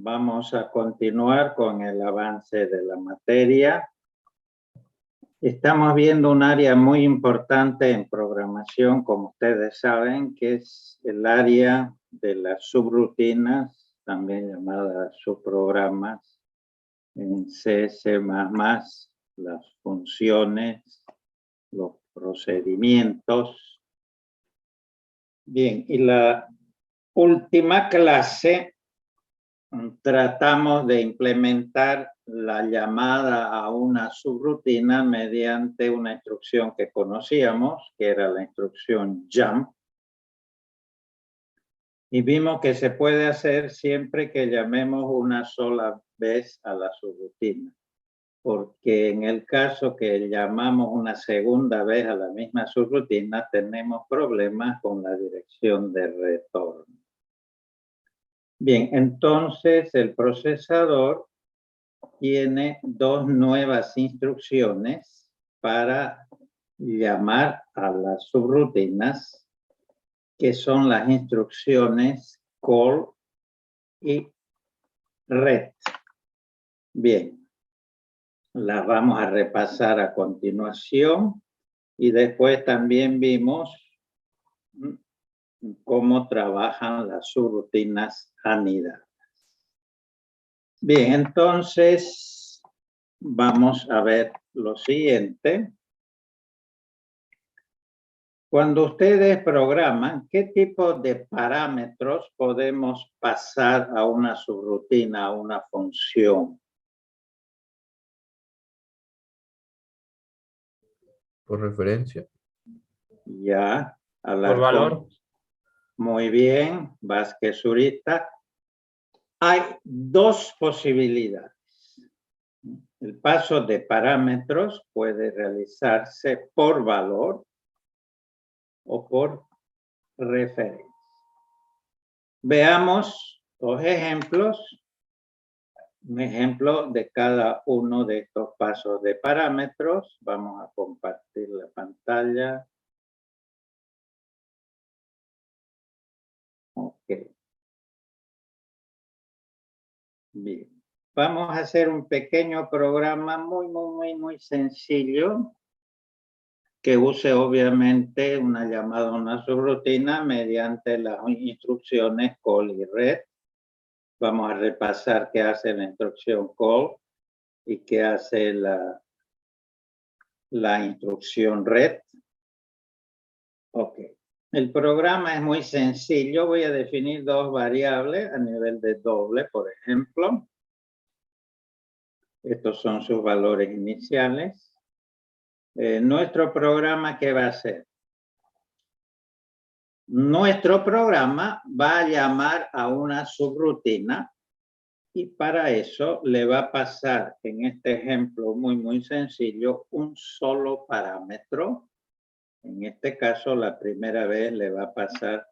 Vamos a continuar con el avance de la materia. Estamos viendo un área muy importante en programación, como ustedes saben, que es el área de las subrutinas, también llamadas subprogramas, en C, C++, las funciones, los procedimientos. Bien, y la última clase tratamos de implementar la llamada a una subrutina mediante una instrucción que conocíamos, que era la instrucción jump. Y vimos que se puede hacer siempre que llamemos una sola vez a la subrutina. Porque en el caso que llamamos una segunda vez a la misma subrutina, tenemos problemas con la dirección de retorno. Bien, entonces el procesador tiene dos nuevas instrucciones para llamar a las subrutinas, que son las instrucciones call y ret. Bien, las vamos a repasar a continuación y después también vimos cómo trabajan las subrutinas anidadas. Bien, entonces vamos a ver lo siguiente. Cuando ustedes programan, ¿qué tipo de parámetros podemos pasar a una subrutina, a una función? Por referencia. Ya, Por valor. Muy bien, Vázquez Zurita. Hay dos posibilidades. El paso de parámetros puede realizarse por valor o por referencia. Veamos dos ejemplos. Un ejemplo de cada uno de estos pasos de parámetros. Vamos a compartir la pantalla. Ok. Bien. Vamos a hacer un pequeño programa muy sencillo que use obviamente una llamada a una subrutina mediante las instrucciones call y ret. Vamos a repasar qué hace la instrucción call y qué hace la instrucción ret. Ok. El programa es muy sencillo. Voy a definir dos variables a nivel de doble, por ejemplo. Estos son sus valores iniciales. Nuestro programa, ¿qué va a hacer? Nuestro programa va a llamar a una subrutina y para eso le va a pasar, en este ejemplo muy sencillo, un solo parámetro. En este caso, la primera vez le va a pasar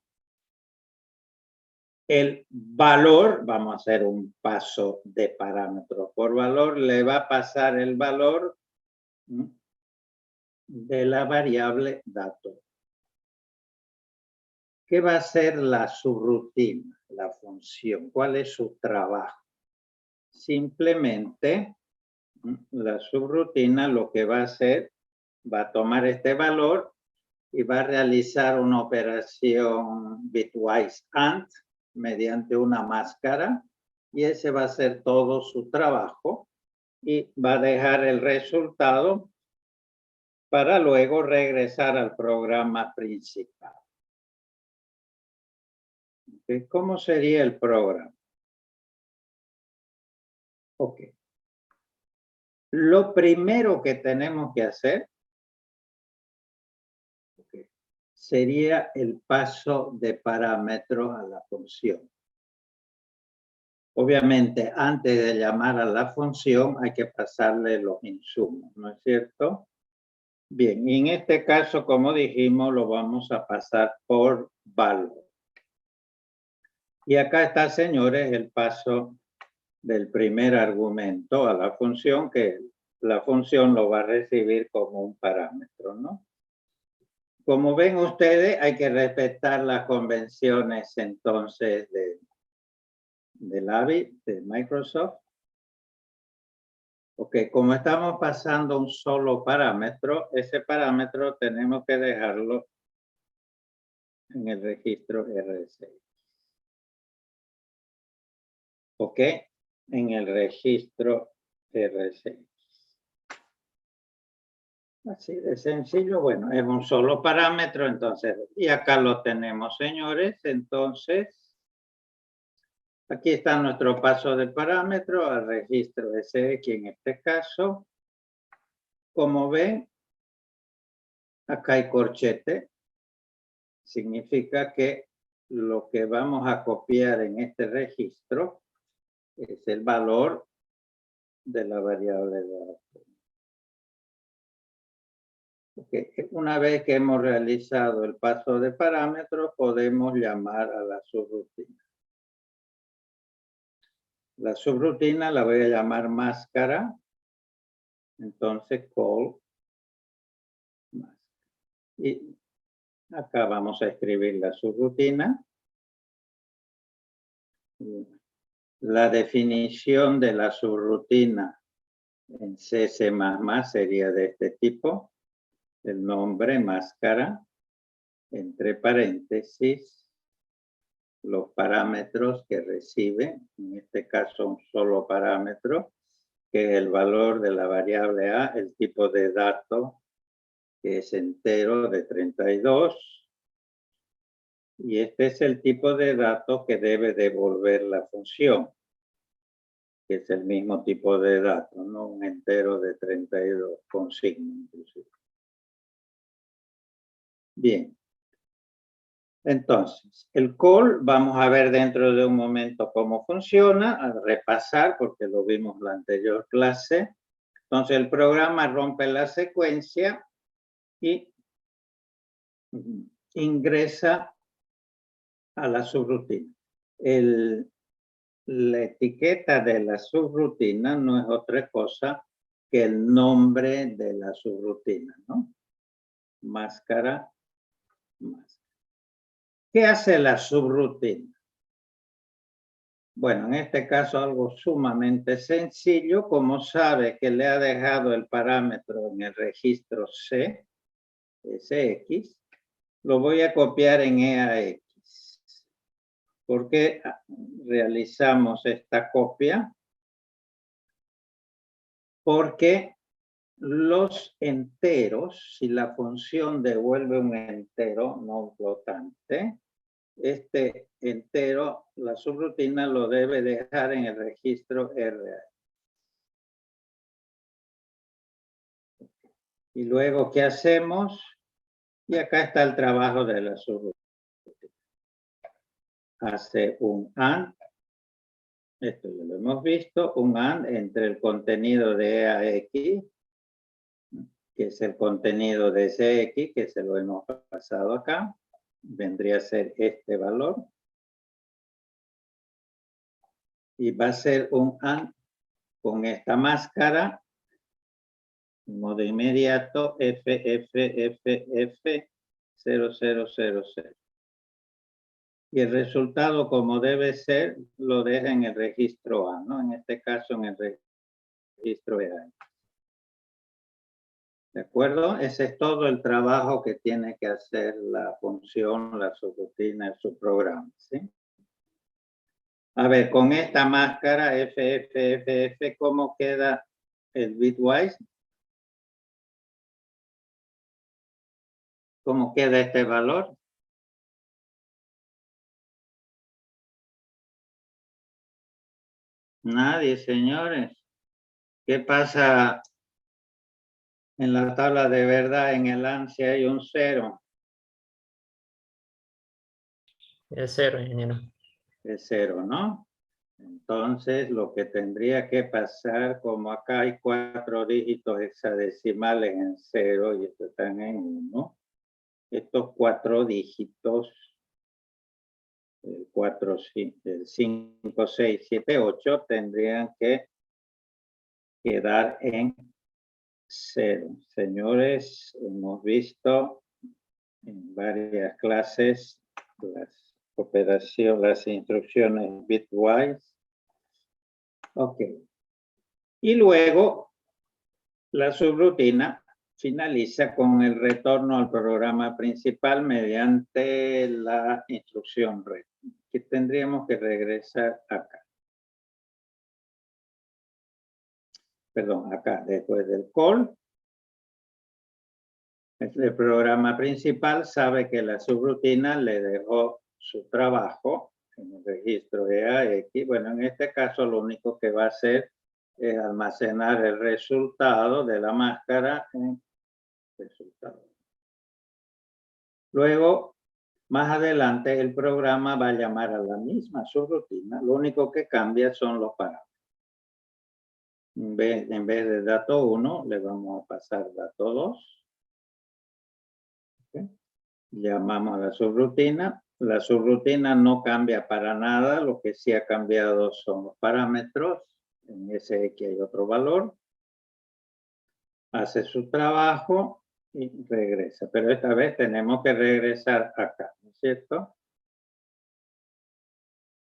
el valor, vamos a hacer un paso de parámetro por valor, le va a pasar el valor de la variable dato. ¿Qué va a hacer la subrutina, la función? ¿Cuál es su trabajo? Simplemente la subrutina lo que va a hacer, va a tomar este valor y va a realizar una operación bitwise AND mediante una máscara y ese va a ser todo su trabajo y va a dejar el resultado para luego regresar al programa principal. ¿Cómo sería el programa? Ok. Lo primero que tenemos que hacer sería el paso de parámetros a la función. Obviamente, antes de llamar a la función hay que pasarle los insumos, ¿no es cierto? Bien, y en este caso, como dijimos, lo vamos a pasar por valor. Y acá está, señores, el paso del primer argumento a la función, que la función lo va a recibir como un parámetro, ¿no? Como ven ustedes, hay que respetar las convenciones entonces del AVI de Microsoft. Ok, como estamos pasando un solo parámetro, ese parámetro tenemos que dejarlo en el registro RC. Ok, en el registro RC. Así de sencillo, bueno, es un solo parámetro, entonces, y acá lo tenemos, señores, entonces, aquí está nuestro paso de parámetro al registro SX en este caso. Como ven, acá hay corchete, significa que lo que vamos a copiar en este registro es el valor de la variable de datos. Okay. Una vez que hemos realizado el paso de parámetros, podemos llamar a la subrutina. La subrutina la voy a llamar máscara. Entonces, call máscara. Y acá vamos a escribir la subrutina. La definición de la subrutina en C++ sería de este tipo. El nombre, máscara, entre paréntesis, los parámetros que recibe, en este caso un solo parámetro, que es el valor de la variable A, el tipo de dato, que es entero de 32, y este es el tipo de dato que debe devolver la función, que es el mismo tipo de dato, ¿no? Un entero de 32 con signo inclusive. Bien. Entonces, el call, vamos a ver dentro de un momento cómo funciona, a repasar porque lo vimos en la anterior clase. Entonces, el programa rompe la secuencia y ingresa a la subrutina. La etiqueta de la subrutina no es otra cosa que el nombre de la subrutina, ¿no? Máscara, máscara. ¿Qué hace la subrutina? Bueno, en este caso algo sumamente sencillo. Como sabe que le ha dejado el parámetro en el registro C, SX, lo voy a copiar en EAX. ¿Por qué realizamos esta copia? Porque los enteros, si la función devuelve un entero no flotante, este entero, la subrutina lo debe dejar en el registro RA. Y luego, ¿qué hacemos? Y acá está el trabajo de la subrutina. Hace un AND, esto ya lo hemos visto, un AND entre el contenido de EAX, que es el contenido de CX, que se lo hemos pasado acá, vendría a ser este valor. Y va a ser un AND con esta máscara, en modo inmediato, FFFF0000. Y el resultado, como debe ser, lo deja en el registro A, ¿no? En este caso, en el registro EA. ¿De acuerdo? Ese es todo el trabajo que tiene que hacer la función, la subrutina en su programa, ¿sí? A ver, con esta máscara FFFF, ¿cómo queda el bitwise? ¿Cómo queda este valor? Nadie, señores. ¿Qué pasa en la tabla de verdad? En el ANSI hay un 0. Es 0, ingeniero. Es 0, ¿no? Entonces, lo que tendría que pasar, como acá hay 4 dígitos hexadecimales en 0 y estos están en 1, estos 4 dígitos, el 5, 6, 7, 8, tendrían que quedar en 0. Señores, hemos visto en varias clases las operaciones, las instrucciones bitwise. Ok. Y luego la subrutina finaliza con el retorno al programa principal mediante la instrucción red, que tendríamos que regresar acá. Perdón, acá, después del call. El programa principal sabe que la subrutina le dejó su trabajo en el registro EAX. Bueno, en este caso lo único que va a hacer es almacenar el resultado de la máscara en resultado. Luego, más adelante, el programa va a llamar a la misma subrutina. Lo único que cambia son los parámetros. En vez de dato 1, le vamos a pasar dato 2. ¿Okay? Llamamos a la subrutina. La subrutina no cambia para nada. Lo que sí ha cambiado son los parámetros. En SX hay otro valor. Hace su trabajo y regresa. Pero esta vez tenemos que regresar acá, ¿no es cierto?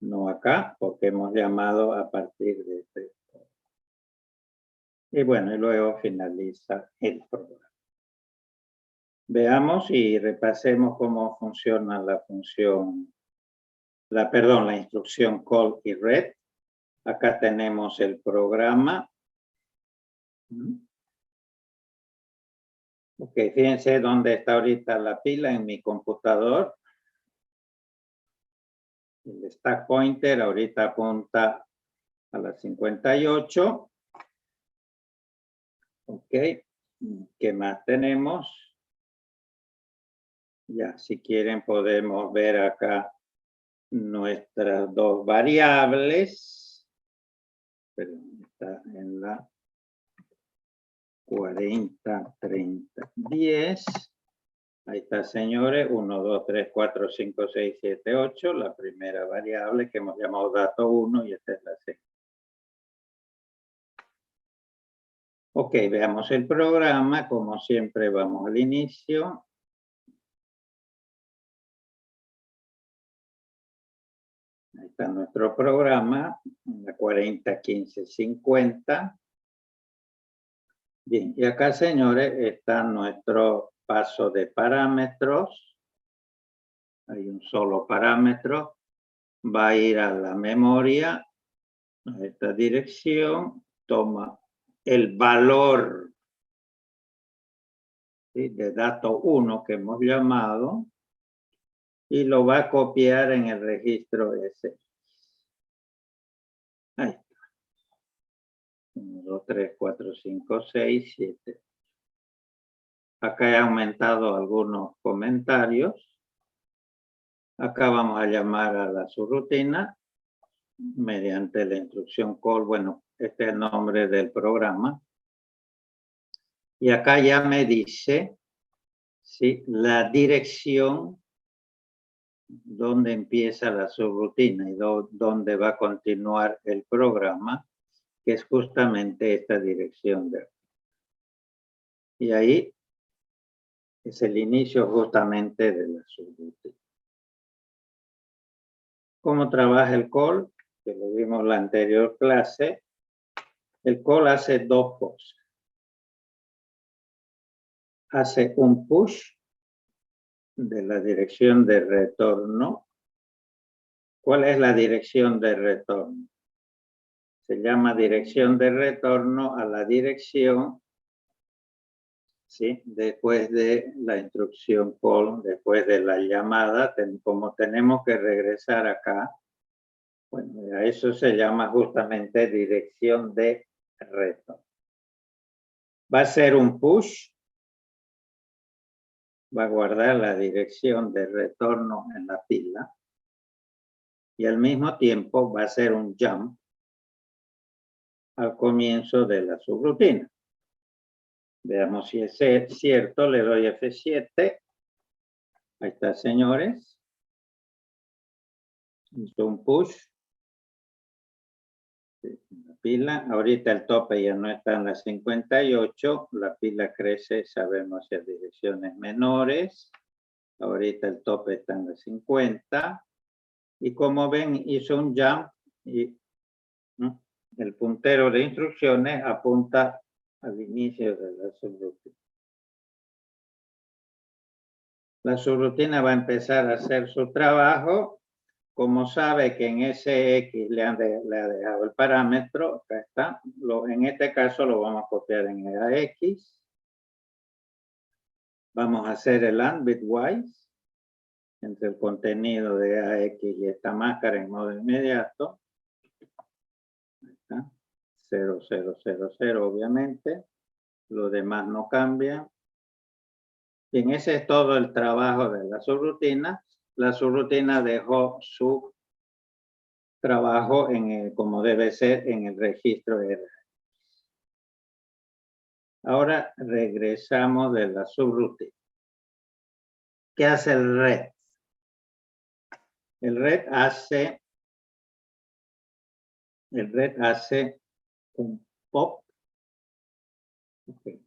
No acá, porque hemos llamado a partir de este. Y bueno, y luego finaliza el programa. Veamos y repasemos cómo funciona la función, la instrucción call y read. Acá tenemos el programa. Ok, fíjense dónde está ahorita la pila en mi computador. El stack pointer ahorita apunta a las 58. Ok, ¿qué más tenemos? Ya, si quieren podemos ver acá nuestras dos variables. Perdón, está en la 40, 30, 10. Ahí está, señores, 1, 2, 3, 4, 5, 6, 7, 8. La primera variable que hemos llamado dato 1 y esta es la segunda. Ok, veamos el programa. Como siempre, vamos al inicio. Ahí está nuestro programa, la 40, 15, 50. Bien, y acá, señores, está nuestro paso de parámetros. Hay un solo parámetro. Va a ir a la memoria, a esta dirección, toma el valor, ¿sí?, de dato 1 que hemos llamado y lo va a copiar en el registro S. Ahí está. 1, 2, 3, 4, 5, 6, 7. Acá he aumentado algunos comentarios. Acá vamos a llamar a la subrutina mediante la instrucción call. Bueno, este es el nombre del programa. Y acá ya me dice, ¿sí?, la dirección donde empieza la subrutina y donde va a continuar el programa, que es justamente esta dirección de. Y ahí es el inicio justamente de la subrutina. ¿Cómo trabaja el call? Que lo vimos en la anterior clase. El call hace dos cosas. Hace un push de la dirección de retorno. ¿Cuál es la dirección de retorno? Se llama dirección de retorno a la dirección, ¿sí?, después de la instrucción call, después de la llamada. Como tenemos que regresar acá, bueno, a eso se llama justamente dirección de retorno. Va a ser un push, va a guardar la dirección de retorno en la pila y al mismo tiempo va a ser un jump al comienzo de la subrutina. Veamos si es cierto. Le doy F7. Ahí está, señores. Hizo un push. La pila. Ahorita el tope ya no está en la 58. La pila crece, sabemos, hacia direcciones menores. Ahorita el tope está en la 50. Y como ven, hizo un jump y el puntero de instrucciones apunta al inicio de la subrutina. La subrutina va a empezar a hacer su trabajo. Como sabe que en ese X le ha dejado el parámetro, acá está. En este caso lo vamos a copiar en AX. Vamos a hacer el AND bitwise entre el contenido de AX y esta máscara en modo inmediato. Ahí está. 0, 0, 0, 0, obviamente. Lo demás no cambia. Bien, ese es todo el trabajo de la subrutina. La subrutina dejó su trabajo como debe ser en el registro R. Ahora regresamos de la subrutina. ¿Qué hace el red? El red hace un pop. Okay.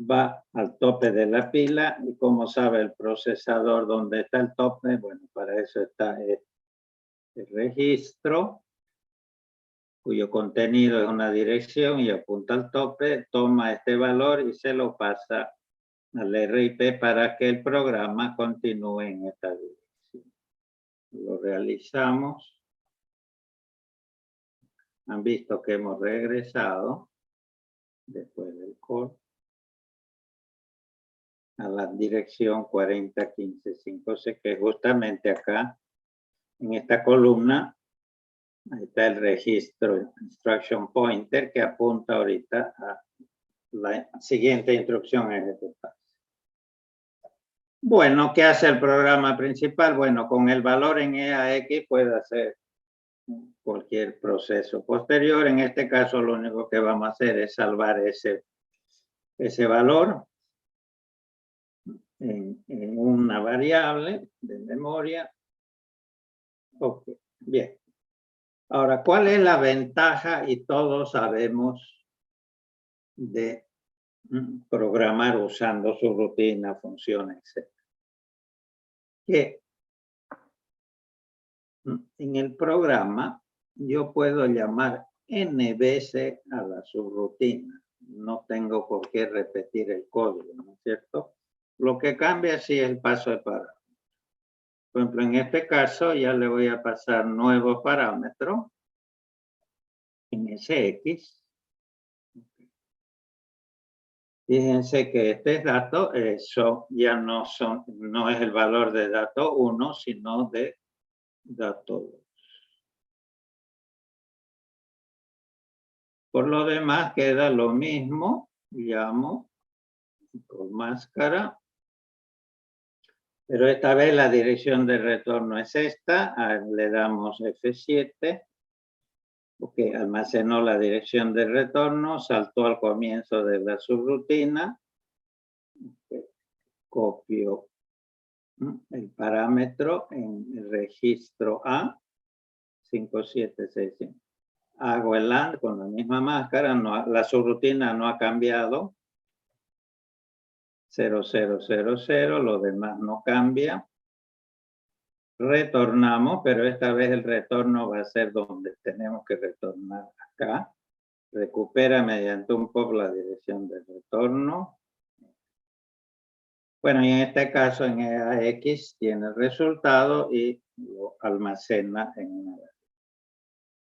Va al tope de la pila y como sabe el procesador dónde está el tope, bueno, para eso está el registro, cuyo contenido es una dirección y apunta al tope, toma este valor y se lo pasa al RIP para que el programa continúe en esta dirección. Lo realizamos. Han visto que hemos regresado después del call a la dirección 40.15.5C, que justamente acá en esta columna ahí está el registro instruction pointer que apunta ahorita a la siguiente instrucción a ejecutar. Bueno, ¿qué hace el programa principal? Bueno, con el valor en EAX puede hacer cualquier proceso posterior. En este caso, lo único que vamos a hacer es salvar ese valor en una variable de memoria. Ok, bien. Ahora, ¿cuál es la ventaja? Y todos sabemos de programar usando subrutina, funciones, etc. Que en el programa yo puedo llamar n veces a la subrutina. No tengo por qué repetir el código, ¿no es cierto? Lo que cambia sí es el paso de parámetros. Por ejemplo, en este caso ya le voy a pasar nuevo parámetro en ese X. Fíjense que este dato, eso ya no es el valor de dato 1, sino de dato 2. Por lo demás queda lo mismo, llamo con máscara, pero esta vez la dirección de retorno es esta, le damos F7, porque almacenó la dirección de retorno, saltó al comienzo de la subrutina, copio el parámetro en el registro A, 5765. Hago el AND con la misma máscara, la subrutina no ha cambiado, 0000, lo demás no cambia. Retornamos, pero esta vez el retorno va a ser donde tenemos que retornar acá. Recupera mediante un pop la dirección de retorno. Bueno, y en este caso en EAX tiene el resultado y lo almacena en una variable.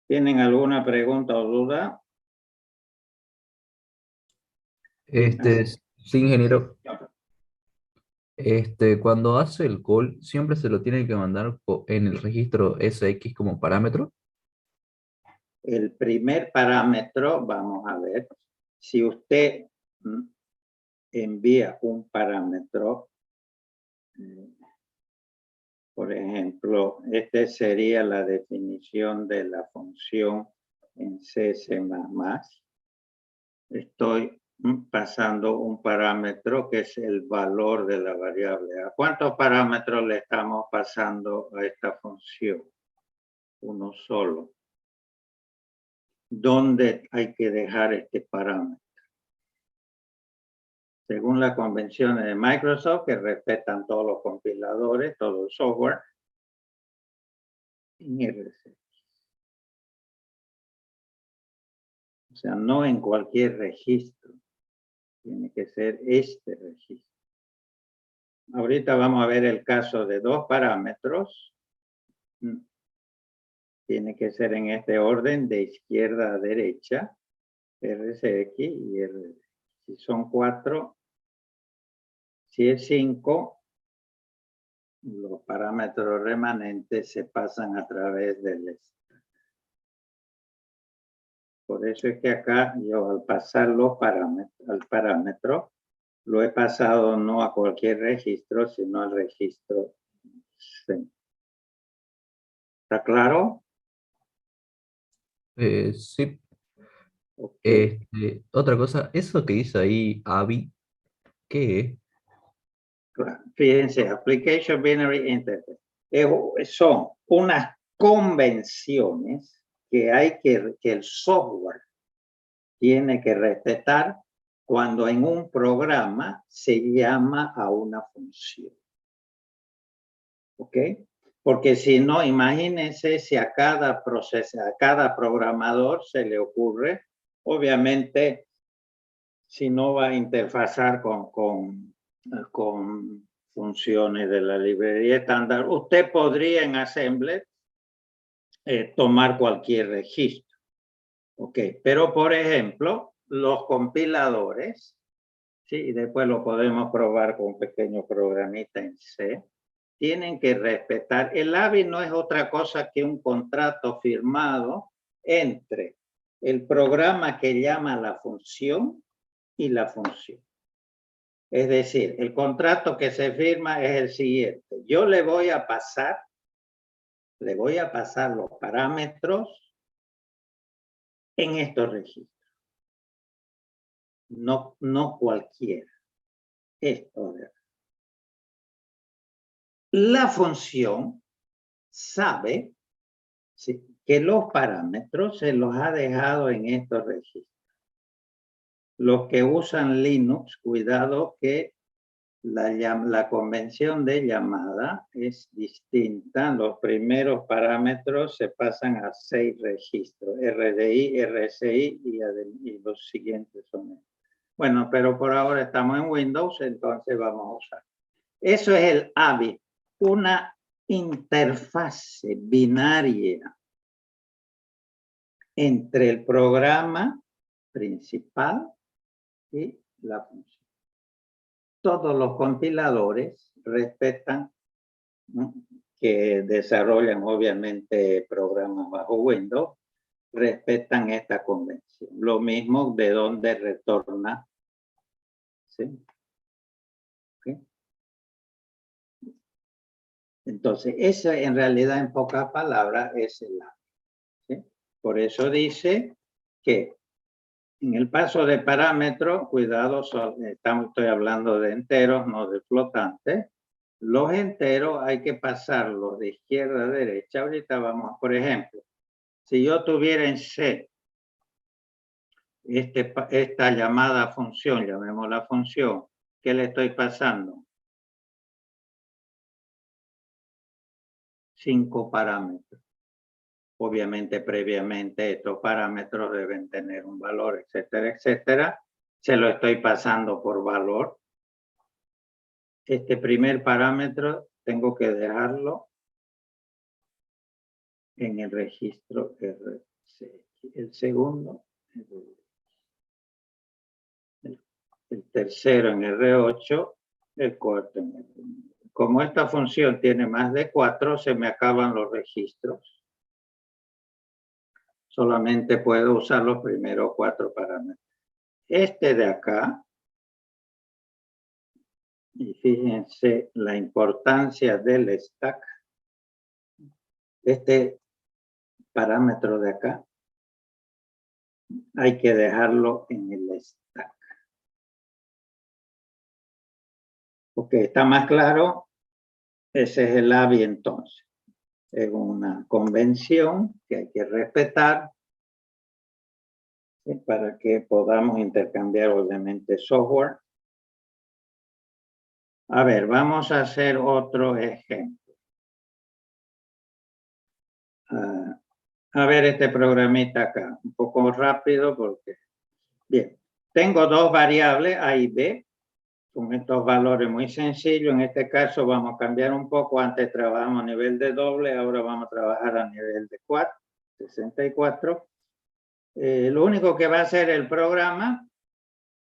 ¿Tienen alguna pregunta o duda? Sí, ingeniero. Cuando hace el call, siempre se lo tiene que mandar en el registro SX como parámetro. El primer parámetro, vamos a ver, si usted envía un parámetro, por ejemplo, este sería la definición de la función en C++. Estoy pasando un parámetro que es el valor de la variable A. ¿Cuántos parámetros le estamos pasando a esta función? Uno solo. ¿Dónde hay que dejar este parámetro? Según las convenciones de Microsoft, que respetan todos los compiladores, todo el software, en RC. O sea, no en cualquier registro. Tiene que ser este registro. Ahorita vamos a ver el caso de dos parámetros. Tiene que ser en este orden de izquierda a derecha. RCX y RD. Si son 4, si es 5, los parámetros remanentes se pasan a través del stack. Por eso es que acá yo al pasar los parámetros, al parámetro, lo he pasado no a cualquier registro, sino al registro C. ¿Está claro? Sí. Okay. Otra cosa, eso que dice ahí, ABI, ¿qué es? Claro. Fíjense, Application Binary Interface. Son unas convenciones que hay que el software tiene que respetar cuando en un programa se llama a una función. ¿Ok? Porque si no, imagínense si a cada programador se le ocurre, obviamente, si no va a interfazar con funciones de la librería estándar, usted podría en Assembler tomar cualquier registro. Ok, pero por ejemplo, los compiladores, ¿sí? Y después lo podemos probar con un pequeño programita en C, tienen que respetar. El ABI no es otra cosa que un contrato firmado entre el programa que llama la función y la función. Es decir, el contrato que se firma es el siguiente. Yo le voy a pasar los parámetros en estos registros. No cualquiera. Esto de acá. La función sabe, ¿sí?, que los parámetros se los ha dejado en estos registros. Los que usan Linux, cuidado que la convención de llamada es distinta. Los primeros parámetros se pasan a 6 registros, RDI, RSI y los siguientes son estos. Bueno, pero por ahora estamos en Windows, entonces vamos a usar. Eso es el ABI, una interfase binaria entre el programa principal y la función. Todos los compiladores respetan, ¿no?, que desarrollan obviamente programas bajo Windows, respetan esta convención. Lo mismo de donde retorna. ¿Sí? ¿Okay? Entonces, eso en realidad en pocas palabras es el ABI. ¿Sí? Por eso dice que en el paso de parámetros, cuidado, estoy hablando de enteros, no de flotantes. Los enteros hay que pasarlos de izquierda a derecha. Ahorita vamos, por ejemplo, si yo tuviera en C esta llamada función, llamémosla función, ¿qué le estoy pasando? 5 parámetros. Obviamente, previamente, estos parámetros deben tener un valor, etcétera, etcétera. Se lo estoy pasando por valor. Este primer parámetro tengo que dejarlo en el registro RCX. El segundo, el tercero en R8, el cuarto en R9. Como esta función tiene más de 4, se me acaban los registros. Solamente puedo usar los primeros 4 parámetros. Este de acá, y fíjense la importancia del stack. Este parámetro de acá hay que dejarlo en el stack. Ok, ¿está más claro? Ese es el ABI entonces. Es una convención que hay que respetar, ¿sí?, para que podamos intercambiar obviamente software. A ver, vamos a hacer otro ejemplo. a ver este programita acá, un poco rápido porque, bien, tengo dos variables A y B, con estos valores muy sencillos. En este caso vamos a cambiar un poco, antes trabajamos a nivel de doble, ahora vamos a trabajar a nivel de 64. Lo único que va a hacer el programa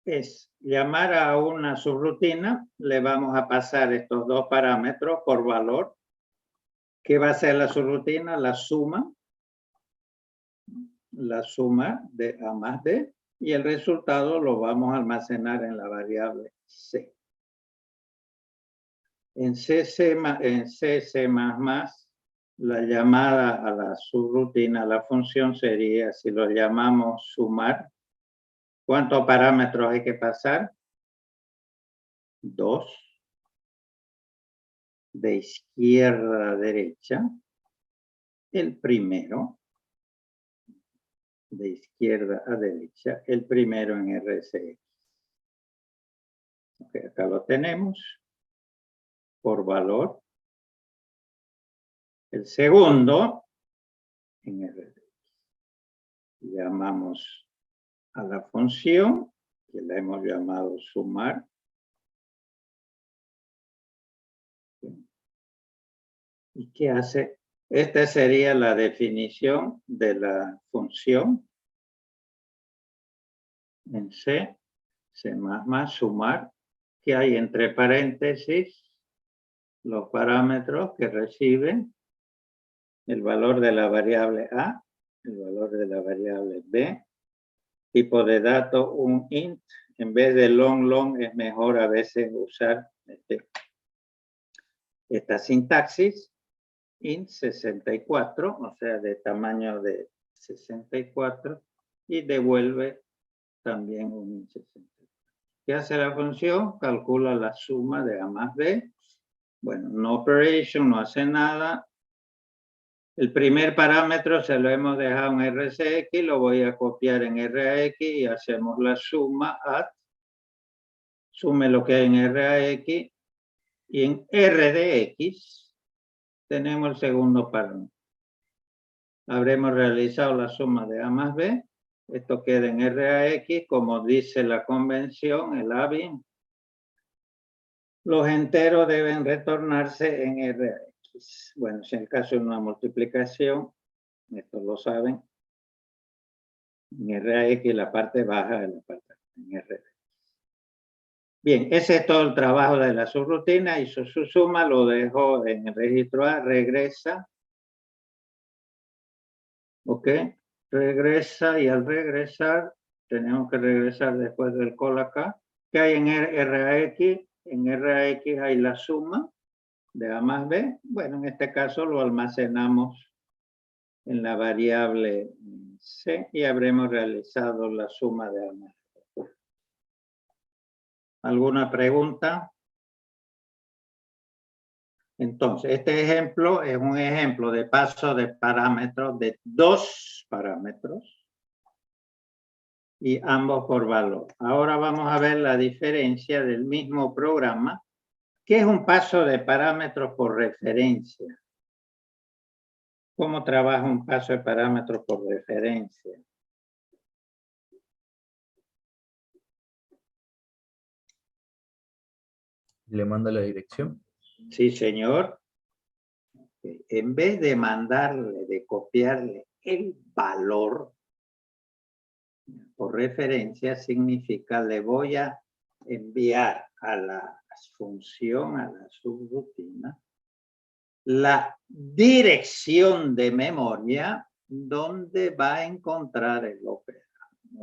es llamar a una subrutina, le vamos a pasar estos dos parámetros por valor. ¿Qué va a ser la subrutina? La suma de A más B, y el resultado lo vamos a almacenar en la variable C. En C++, la llamada a la subrutina, la función sería, si lo llamamos sumar, ¿cuántos parámetros hay que pasar? 2. De izquierda a derecha. El primero, de izquierda a derecha, el primero en RCX. Okay, acá lo tenemos por valor. El segundo en RCX. Llamamos a la función, que la hemos llamado sumar. ¿Y qué hace? Esta sería la definición de la función en C, sumar, que hay entre paréntesis los parámetros que reciben el valor de la variable A, el valor de la variable B, tipo de dato, un int. En vez de long es mejor a veces usar esta sintaxis, int 64, o sea, de tamaño de 64, y devuelve también un int 64. ¿Qué hace la función? Calcula la suma de A más B. Bueno, no operation, no hace nada. El primer parámetro se lo hemos dejado en RCX, lo voy a copiar en RAX y hacemos la suma add. Sume lo que hay en RAX, y en RDX tenemos el segundo parámetro. Habremos realizado la suma de A más B. Esto queda en RAX, como dice la convención, el ABI. Los enteros deben retornarse en RAX. Bueno, si en el caso de una multiplicación, esto lo saben, en RAX la parte baja de la parte en RAX. Bien, ese es todo el trabajo de la subrutina. Hizo su suma, lo dejo en el registro A, regresa. Ok, regresa, y al regresar, tenemos que regresar después del call acá. ¿Qué hay en RAX? En RAX hay la suma de A más B. Bueno, en este caso lo almacenamos en la variable C y habremos realizado la suma de A más B. ¿Alguna pregunta? Entonces, este ejemplo es un ejemplo de paso de parámetros de 2 parámetros y ambos por valor. Ahora vamos a ver la diferencia del mismo programa, que es un paso de parámetros por referencia. ¿Cómo trabaja un paso de parámetros por referencia? Le manda la dirección. Sí, señor. En vez de mandarle, de copiarle el valor por referencia, significa le voy a enviar a la función, a la subrutina, la dirección de memoria donde va a encontrar el operando.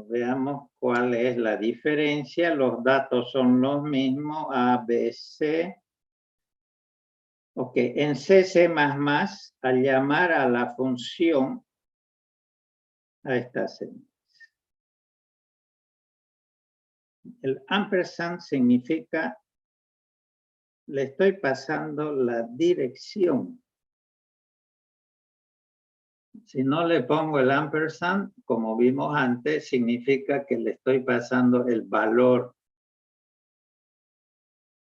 Veamos cuál es la diferencia. Los datos son los mismos, A, B, C. Ok, en C++, al llamar a la función, a esta señal. El ampersand significa le estoy pasando la dirección. Si no le pongo el ampersand, como vimos antes, significa que le estoy pasando el valor.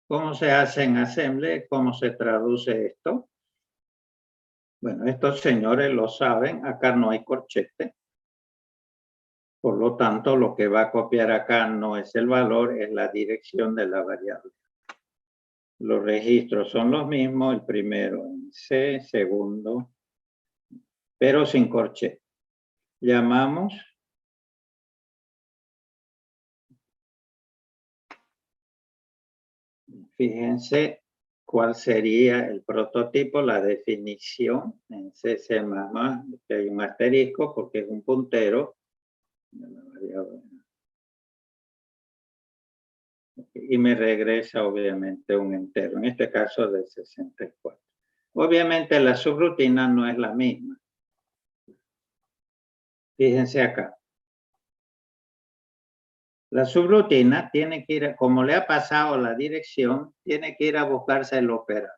¿Cómo se hace en Assembly? ¿Cómo se traduce esto? Bueno, estos señores lo saben, acá no hay corchete. Por lo tanto, lo que va a copiar acá no es el valor, es la dirección de la variable. Los registros son los mismos, el primero en C, segundo, pero sin corchete. Llamamos fíjense cuál sería el prototipo, la definición en C++, que hay un asterisco porque es un puntero. Y me regresa obviamente un entero, en este caso de 64. Obviamente la subrutina no es la misma. Fíjense acá. La subrutina tiene que ir, como le ha pasado la dirección, tiene que ir a buscarse el operando.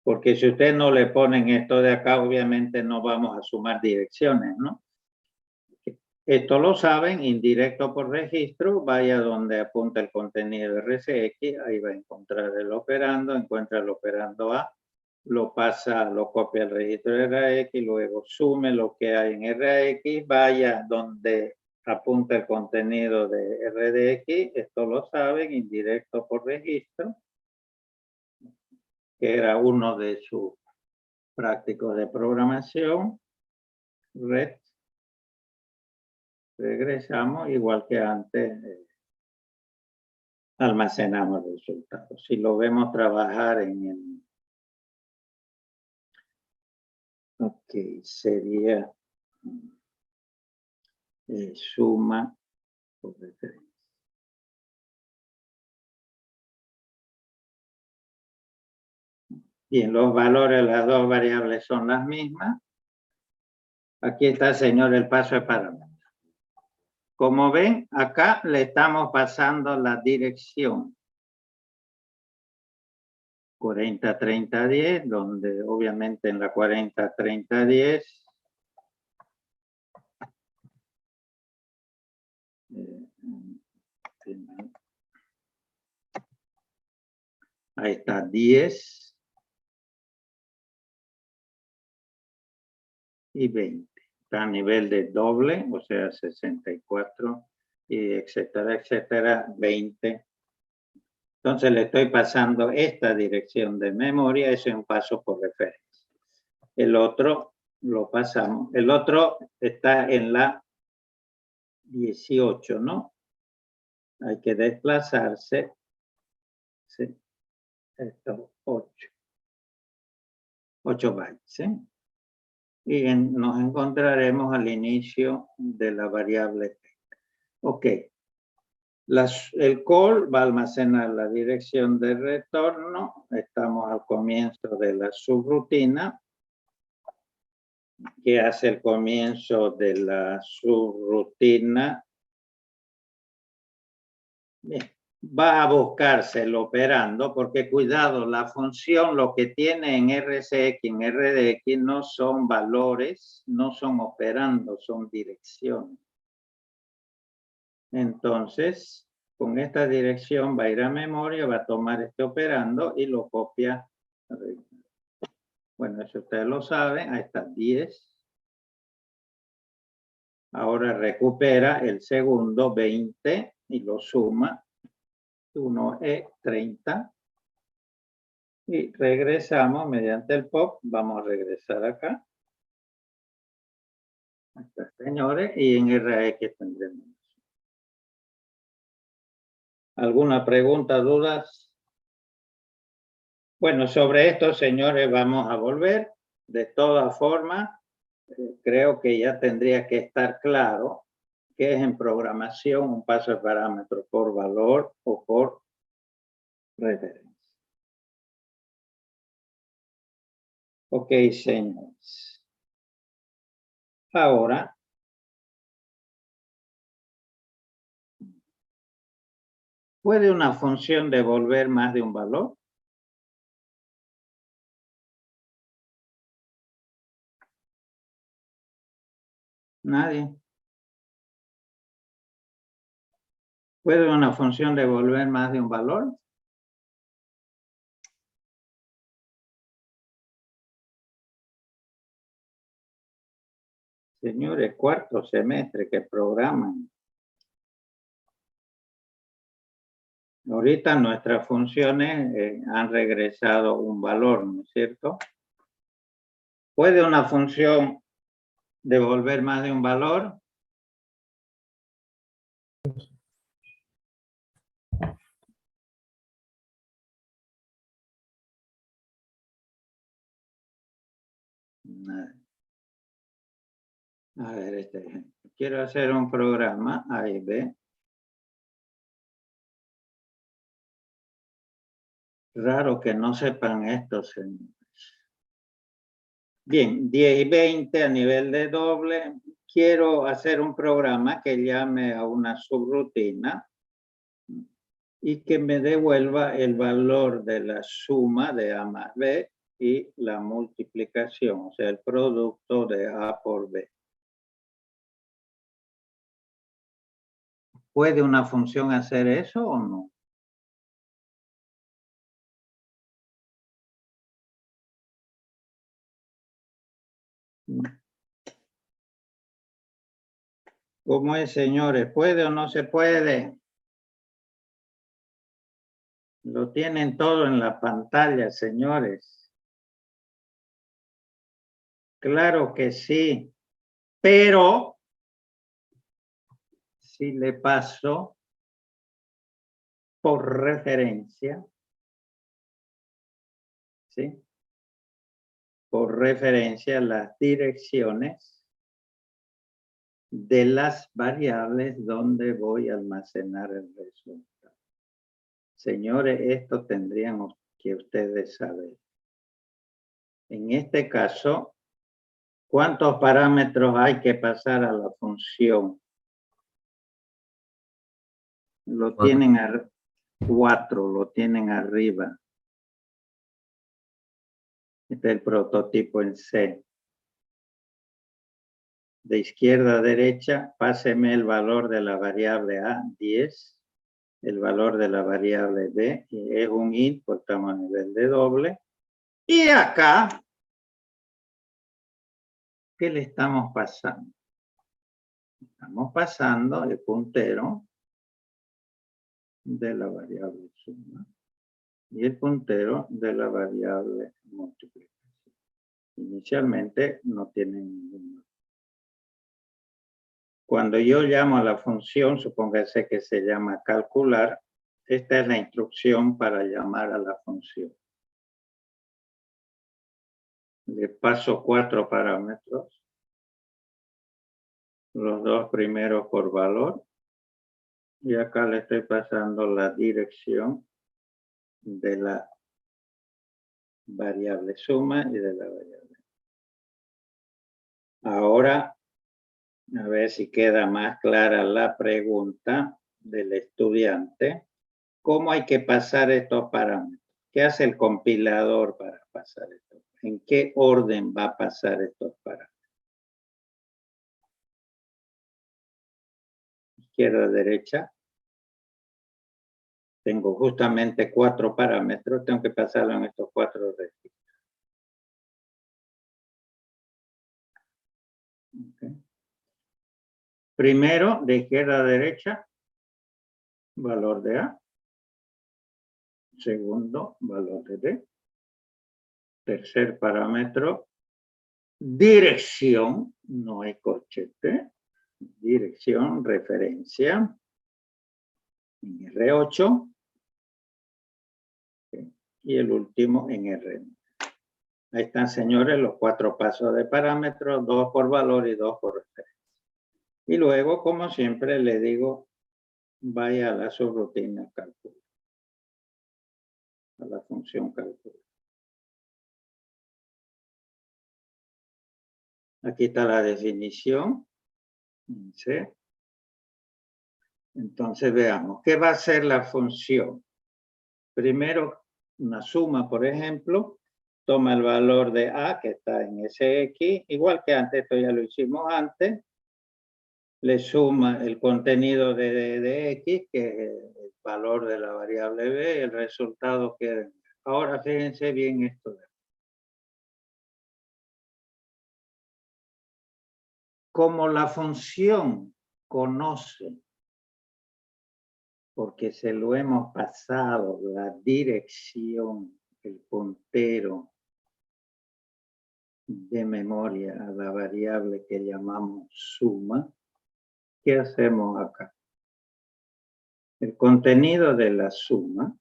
Porque si ustedes no le ponen esto de acá, obviamente no vamos a sumar direcciones, ¿no? Esto lo saben, indirecto por registro, vaya donde apunta el contenido de RCX, ahí va a encontrar el operando, encuentra el operando A, lo pasa, lo copia al registro de RAX, luego sume lo que hay en RAX, vaya donde apunta el contenido de RDX, esto lo saben, indirecto por registro, que era uno de sus prácticos de programación, red, regresamos, igual que antes, almacenamos el resultado. Si lo vemos trabajar en el... Ok, sería suma por referencia. Bien, los valores de las dos variables son las mismas. Aquí está, señor, el paso de parámetro. Como ven, acá le estamos pasando la dirección 40-30-10, donde obviamente en la 40-30-10 ahí está 10 y 20. Está a nivel de doble, o sea, 64, y etcétera, etcétera, 20. Entonces le estoy pasando esta dirección de memoria, ese es un paso por referencia. El otro lo pasamos. El otro está en la 18, ¿no? Hay que desplazarse. Sí. Esto, 8 bytes, ¿sí? Y nos encontraremos al inicio de la variable T. Ok. El call va a almacenar la dirección de retorno. Estamos al comienzo de la subrutina. Que hace el comienzo de la subrutina. Bien. Va a buscarse el operando, porque cuidado, la función lo que tiene en RCX, en RDX, no son valores, no son operandos, son direcciones. Entonces, con esta dirección va a ir a memoria, va a tomar este operando y lo copia. Bueno, eso ustedes lo saben, ahí está 10. Ahora recupera el segundo 20 y lo suma. 1 es 30. Y regresamos mediante el POP. Vamos a regresar acá. Acá, señores, y en RAX tendremos. ¿Alguna pregunta, dudas? Bueno, sobre esto, señores, vamos a volver. De todas formas, creo que ya tendría que estar claro que es en programación un paso de parámetro por valor o por referencia. Ok, señores. Ahora, ¿puede una función devolver más de un valor? Nadie. ¿Puede una función devolver más de un valor? Señores, cuarto semestre que programan. Ahorita nuestras funciones han regresado un valor, ¿no es cierto? ¿Puede una función devolver más de un valor? A ver, este ejemplo. Quiero hacer un programa A y B. Raro que no sepan esto, señores. Bien, 10 y 20 a nivel de doble. Quiero hacer un programa que llame a una subrutina y que me devuelva el valor de la suma de A más B y la multiplicación, o sea, el producto de A por B. ¿Puede una función hacer eso o no? ¿Cómo es, señores? ¿Puede o no se puede? Lo tienen todo en la pantalla, señores. Claro que sí, pero si le paso por referencia, ¿sí? Por referencia las direcciones de las variables donde voy a almacenar el resultado. Señores, esto tendrían que ustedes saber. En este caso, ¿cuántos parámetros hay que pasar a la función? Lo tienen a 4, lo tienen arriba. Este es el prototipo en C. De izquierda a derecha, páseme el valor de la variable A, 10. El valor de la variable B, que es un int, porque estamos a nivel de doble. Y acá, ¿qué le estamos pasando? Estamos pasando el puntero de la variable suma y el puntero de la variable multiplicación. Inicialmente no tienen ningún. Cuando yo llamo a la función, supóngase que se llama calcular, esta es la instrucción para llamar a la función. Le paso 4 parámetros, los dos primeros por valor, y acá le estoy pasando la dirección de la variable suma y de la variable. Ahora, a ver si queda más clara la pregunta del estudiante. ¿Cómo hay que pasar estos parámetros? ¿Qué hace el compilador para pasar esto? ¿En qué orden va a pasar estos parámetros? Izquierda, derecha. Tengo justamente 4 parámetros. Tengo que pasarlo en estos 4 registros. Okay. Primero, de izquierda a derecha, valor de A. Segundo, valor de B. Tercer parámetro, dirección, no hay corchete. Dirección, referencia. En R8. Y el último en R9. Ahí están, señores, los 4 pasos de parámetros, 2 por valor y 2 por referencia. Y luego, como siempre, le digo, vaya a la subrutina cálculo. A la función cálculo. Aquí está la definición. ¿Sí? Entonces veamos, ¿qué va a hacer la función? Primero, una suma, por ejemplo, toma el valor de A, que está en SX, igual que antes, esto ya lo hicimos antes, le suma el contenido de X, que es el valor de la variable B, el resultado queda. Ahora fíjense bien esto. como la función conoce, porque se lo hemos pasado, la dirección, el puntero de memoria a la variable que llamamos suma, ¿qué hacemos acá? El contenido de la suma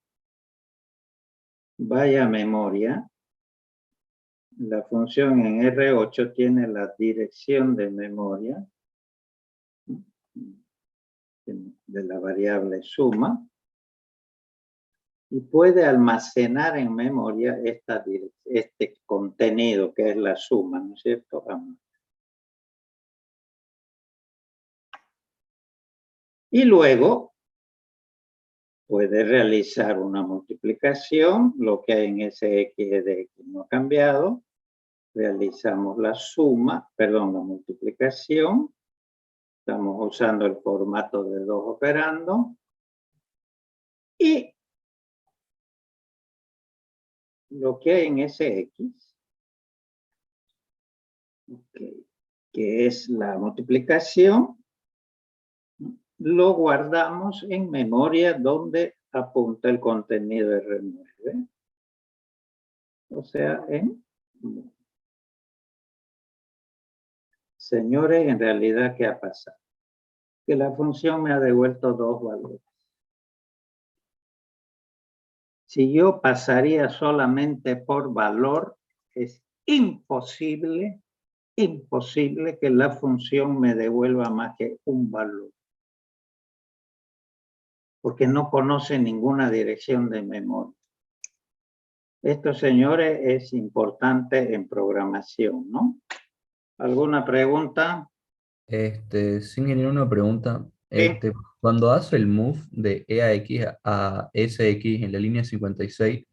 vaya a memoria. La función en R8 tiene la dirección de memoria de la variable suma y puede almacenar en memoria este contenido que es la suma, ¿no es cierto? Y luego puede realizar una multiplicación, lo que hay en SX de X no ha cambiado. Realizamos la suma, perdón, la multiplicación. Estamos usando el formato de 2 operando. Y lo que hay en SX, que es la multiplicación, lo guardamos en memoria donde apunta el contenido R9. O sea, señores, en realidad, ¿qué ha pasado? Que la función me ha devuelto 2 valores. Si yo pasaría solamente por valor, es imposible que la función me devuelva más que un valor. Porque no conoce ninguna dirección de memoria. Esto, señores, es importante en programación, ¿no? ¿Alguna pregunta? Sí, ingeniero, una pregunta. Sí. Cuando hace el move de EAX a SX en la línea 56,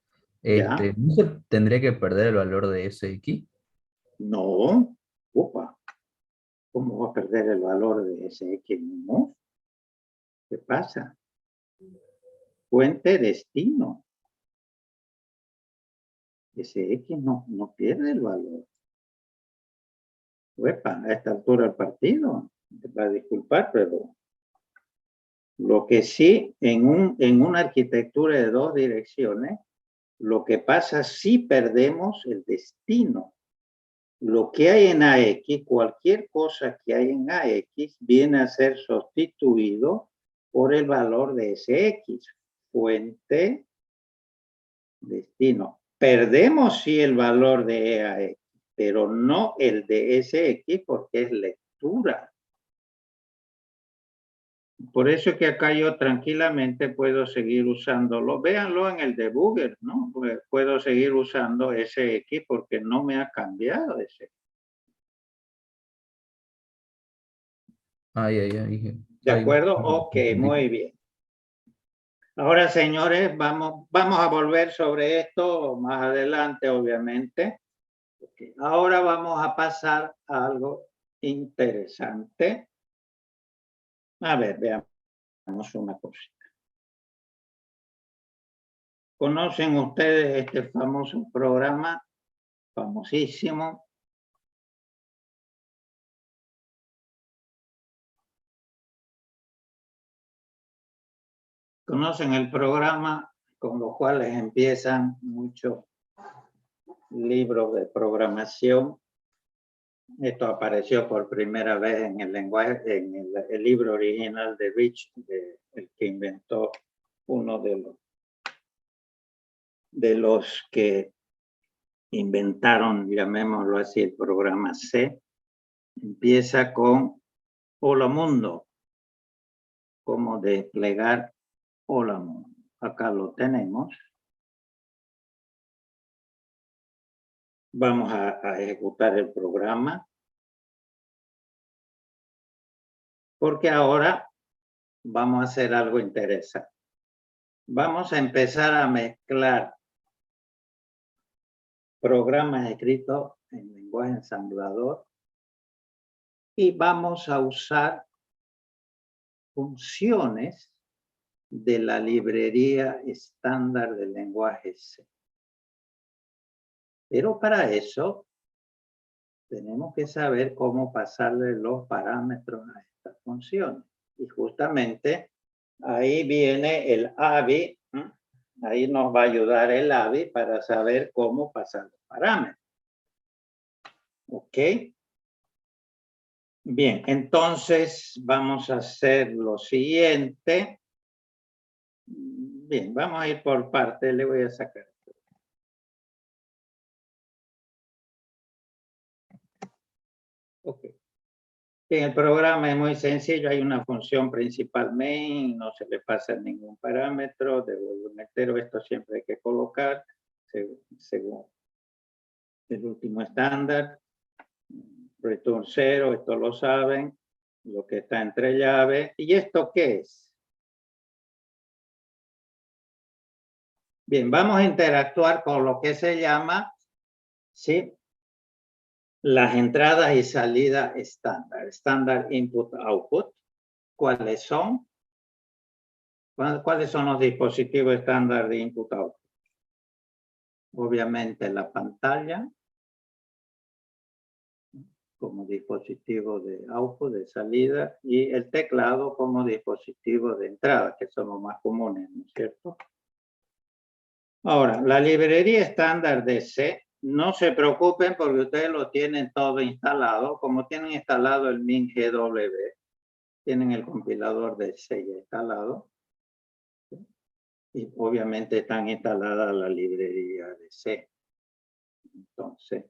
Ya. ¿no se tendría que perder el valor de SX? No. Upa. ¿Cómo va a perder el valor de ese X? No. ¿Qué pasa? Fuente destino. Ese X no pierde el valor. Uepa, a esta altura del partido. Te va a disculpar, pero lo que sí, en una arquitectura de 2 direcciones, lo que pasa si perdemos el destino. Lo que hay en AX, cualquier cosa que hay en AX, viene a ser sustituido por el valor de SX. Fuente, destino. Perdemos sí el valor de EAX, pero no el de SX porque es lectura. Por eso es que acá yo tranquilamente puedo seguir usándolo. Véanlo en el debugger, ¿no? Puedo seguir usando SX porque no me ha cambiado ese. ¿De acuerdo? Ok, muy bien. Ahora, señores, vamos a volver sobre esto más adelante, obviamente. Okay. Ahora vamos a pasar a algo interesante. A ver, veamos una cosita. ¿Conocen ustedes este famoso programa, famosísimo? ¿Conocen el programa con los cuales empiezan muchos libros de programación? Esto apareció por primera vez en el lenguaje, en el libro original de Rich, el que inventó uno de los que inventaron, llamémoslo así, el programa C. Empieza con Hola Mundo, cómo desplegar Hola Mundo. Acá lo tenemos. Vamos a ejecutar el programa. Porque ahora vamos a hacer algo interesante. Vamos a empezar a mezclar programas escritos en lenguaje ensamblador y vamos a usar funciones de la librería estándar del lenguaje C. Pero para eso tenemos que saber cómo pasarle los parámetros a estas funciones. Y justamente ahí viene el AVI. Ahí nos va a ayudar el AVI para saber cómo pasar los parámetros. ¿Ok? Bien, entonces vamos a hacer lo siguiente. Bien, vamos a ir por partes. Le voy a sacar. Ok. Bien, el programa es muy sencillo. Hay una función principal main. No se le pasa ningún parámetro. De volumen entero. Esto siempre hay que colocar según el último estándar. Return 0, esto lo saben, lo que está entre llaves. ¿Y esto qué es? Bien, vamos a interactuar con lo que se llama, ¿sí?, las entradas y salidas estándar, estándar input output. ¿Cuáles son? ¿Cuáles son los dispositivos estándar de input output? Obviamente la pantalla, como dispositivo de output, de salida, y el teclado como dispositivo de entrada, que son los más comunes, ¿no es cierto? Ahora, la librería estándar de C, no se preocupen porque ustedes lo tienen todo instalado. Como tienen instalado el MinGW, tienen el compilador de C ya instalado. Y obviamente están instaladas la librería de C. Entonces,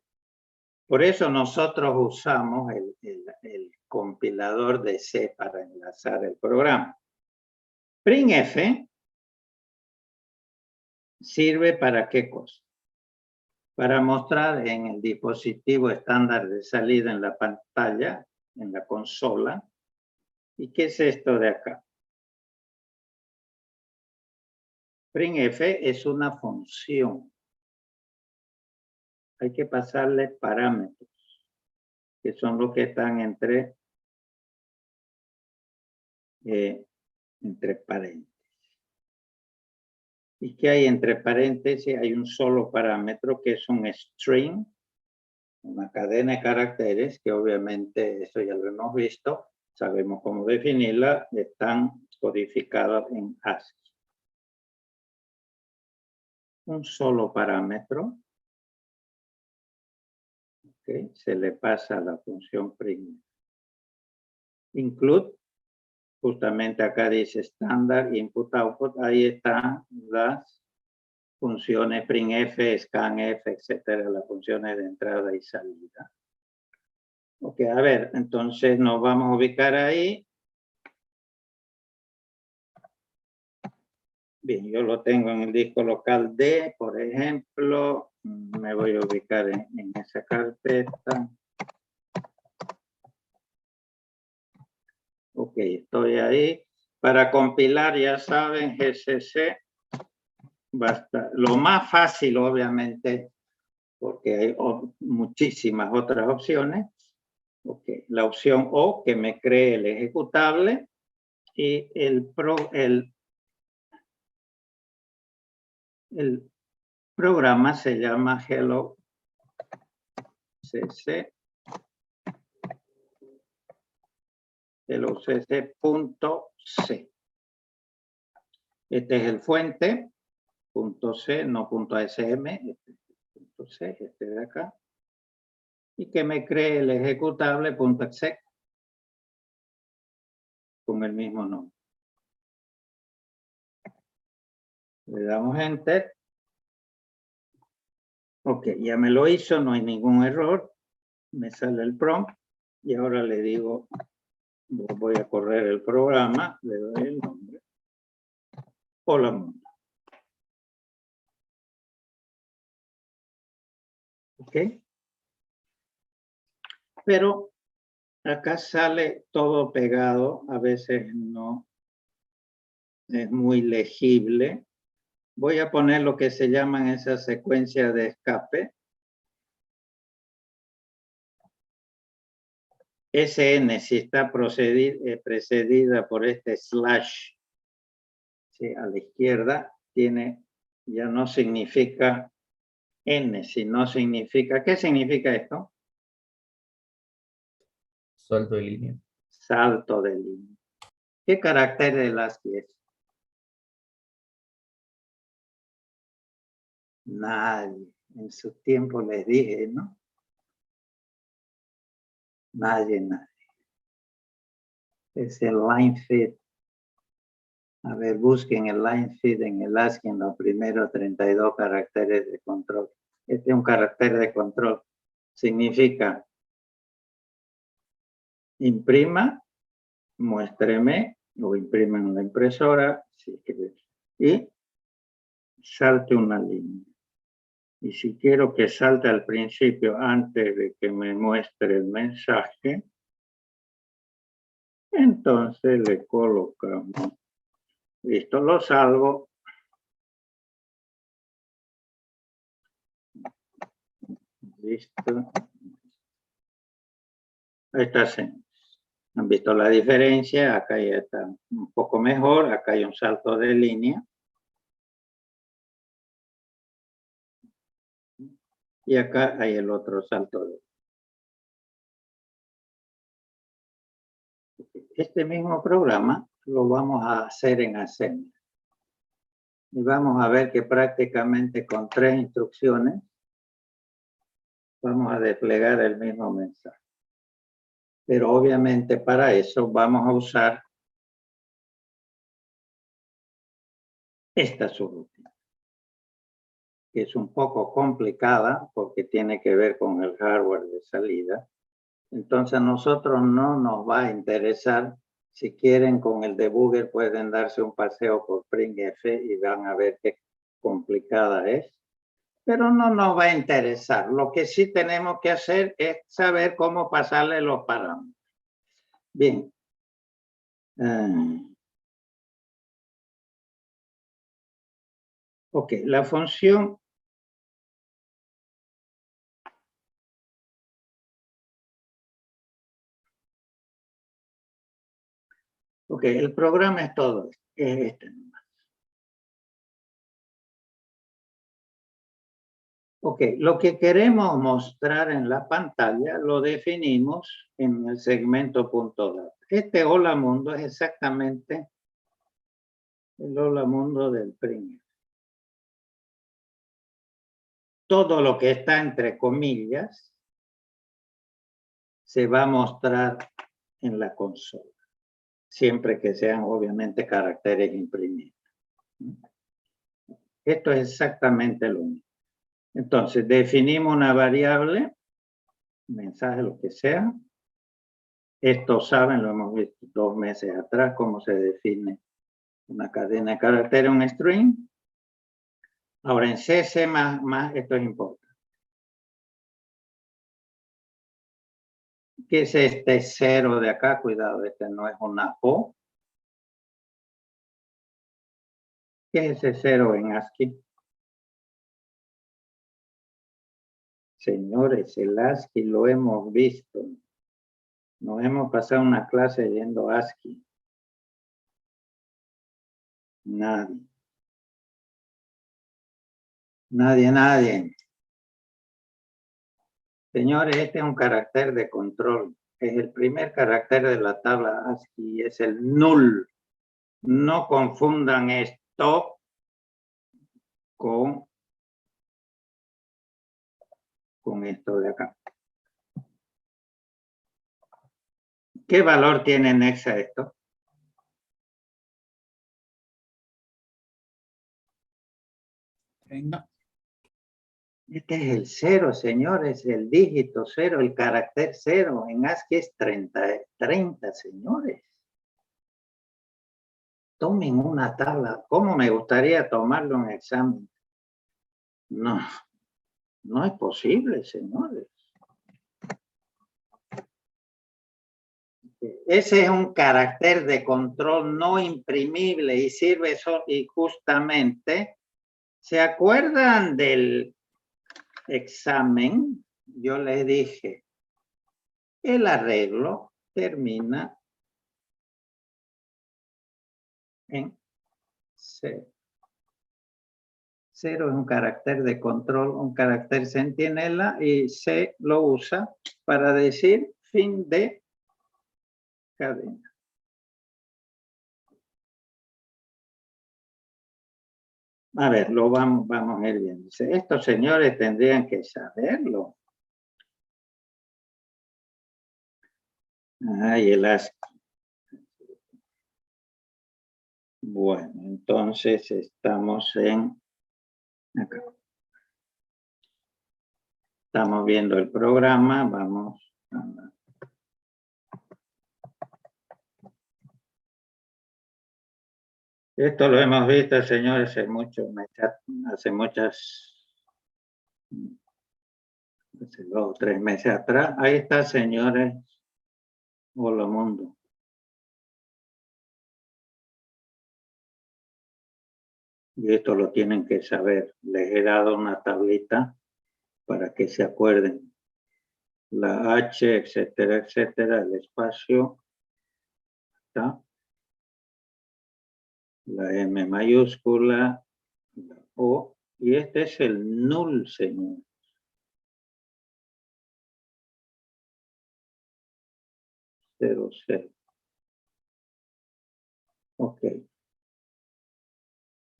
por eso nosotros usamos el compilador de C para enlazar el programa. printf sirve para qué cosa? Para mostrar en el dispositivo estándar de salida en la pantalla, en la consola. ¿Y qué es esto de acá? printf es una función. Hay que pasarle parámetros, que son los que están entre paréntesis. ¿Y qué hay entre paréntesis? Hay un solo parámetro que es un string, una cadena de caracteres, que obviamente eso ya lo hemos visto, sabemos cómo definirla, están codificados en ASCII. Un solo parámetro, ¿okay?, se le pasa a la función print. Include, justamente acá dice estándar, input, output, ahí están las funciones printf, scanf, etcétera, las funciones de entrada y salida. Ok, a ver, entonces nos vamos a ubicar ahí. Bien, yo lo tengo en el disco local D, por ejemplo. Me voy a ubicar en esa carpeta. Ok, estoy ahí. Para compilar, ya saben, GCC. Basta. Lo más fácil, obviamente, porque hay muchísimas otras opciones. Ok, la opción O, que me cree el ejecutable. Y el programa se llama Hello CC. Hello CC.c. Este es el fuente, .c, no .asm, punto .c, este de acá. Y que me cree el ejecutable .exec con el mismo nombre. Le damos Enter. Ok, ya me lo hizo, no hay ningún error. Me sale el prompt. Y ahora le digo, voy a correr el programa, le doy el nombre. Hola mundo. Ok. Pero acá sale todo pegado, a veces no es muy legible. Voy a poner lo que se llaman esas secuencias de escape. SN, si está precedida por este slash, ¿sí?, a la izquierda, ya no significa N, sino significa, ¿qué significa esto? Salto de línea. Salto de línea. ¿Qué carácter del ASCII es? Nadie. En su tiempo les dije, ¿no? Nadie. Es el line fit. A ver, busquen el line fit en el ASCII en los primeros 32 caracteres de control. Este es un carácter de control. Significa imprima, muéstreme o imprima en la impresora si quieres, y salte una línea. Y si quiero que salte al principio antes de que me muestre el mensaje, entonces le colocamos. Listo, lo salvo. Listo. Ahí está. ¿Han visto la diferencia? Acá ya está un poco mejor. Acá hay un salto de línea. Y acá hay el otro salto de línea. Este mismo programa lo vamos a hacer en Assembly. Y vamos a ver que prácticamente con 3 instrucciones vamos a desplegar el mismo mensaje. Pero obviamente para eso vamos a usar esta subrutina, que es un poco complicada porque tiene que ver con el hardware de salida. Entonces a nosotros no nos va a interesar. Si quieren con el debugger pueden darse un paseo por printf y van a ver qué complicada es. Pero no nos va a interesar. Lo que sí tenemos que hacer es saber cómo pasarle los parámetros. Bien. Ok, la función ok, el programa es todo esto, es este nomás. Ok, lo que queremos mostrar en la pantalla lo definimos en el segmento .data. Este hola mundo es exactamente el hola mundo del print. Todo lo que está entre comillas se va a mostrar en la consola, siempre que sean obviamente caracteres imprimidos. Esto es exactamente lo mismo. Entonces, definimos una variable, mensaje, lo que sea. Esto saben, lo hemos visto 2 meses atrás, cómo se define una cadena de caracteres, un string. Ahora en C++, esto es importante. ¿Qué es este 0 de acá? Cuidado, este no es una O. ¿Qué es ese 0 en ASCII? Señores, el ASCII lo hemos visto. Nos hemos pasado una clase yendo ASCII. Nadie. Nadie. Señores, este es un carácter de control. Es el primer carácter de la tabla ASCII, es el null. No confundan esto con esto de acá. ¿Qué valor tiene Nexa esto? Venga. Este es el 0, señores, el dígito 0, el carácter 0. En ASCII es 30, señores. Tomen una tabla. ¿Cómo me gustaría tomarlo en examen? No es posible, señores. Ese es un carácter de control no imprimible y sirve y justamente, ¿se acuerdan del examen? Yo les dije, el arreglo termina en 0. 0 es un carácter de control, un carácter centinela y C lo usa para decir fin de cadena. A ver, lo vamos a ir viendo. Estos señores tendrían que saberlo. Y el ASCII. Bueno, entonces estamos en acá. Estamos viendo el programa, vamos a... Esto lo hemos visto, señores, hace hace 2 o 3 meses atrás. Ahí está, señores. Hola, mundo. Y esto lo tienen que saber. Les he dado una tablita para que se acuerden. La H, etcétera, etcétera, el espacio. ¿Está? La M mayúscula, la O. Y este es el null, señor. Cero. Ok.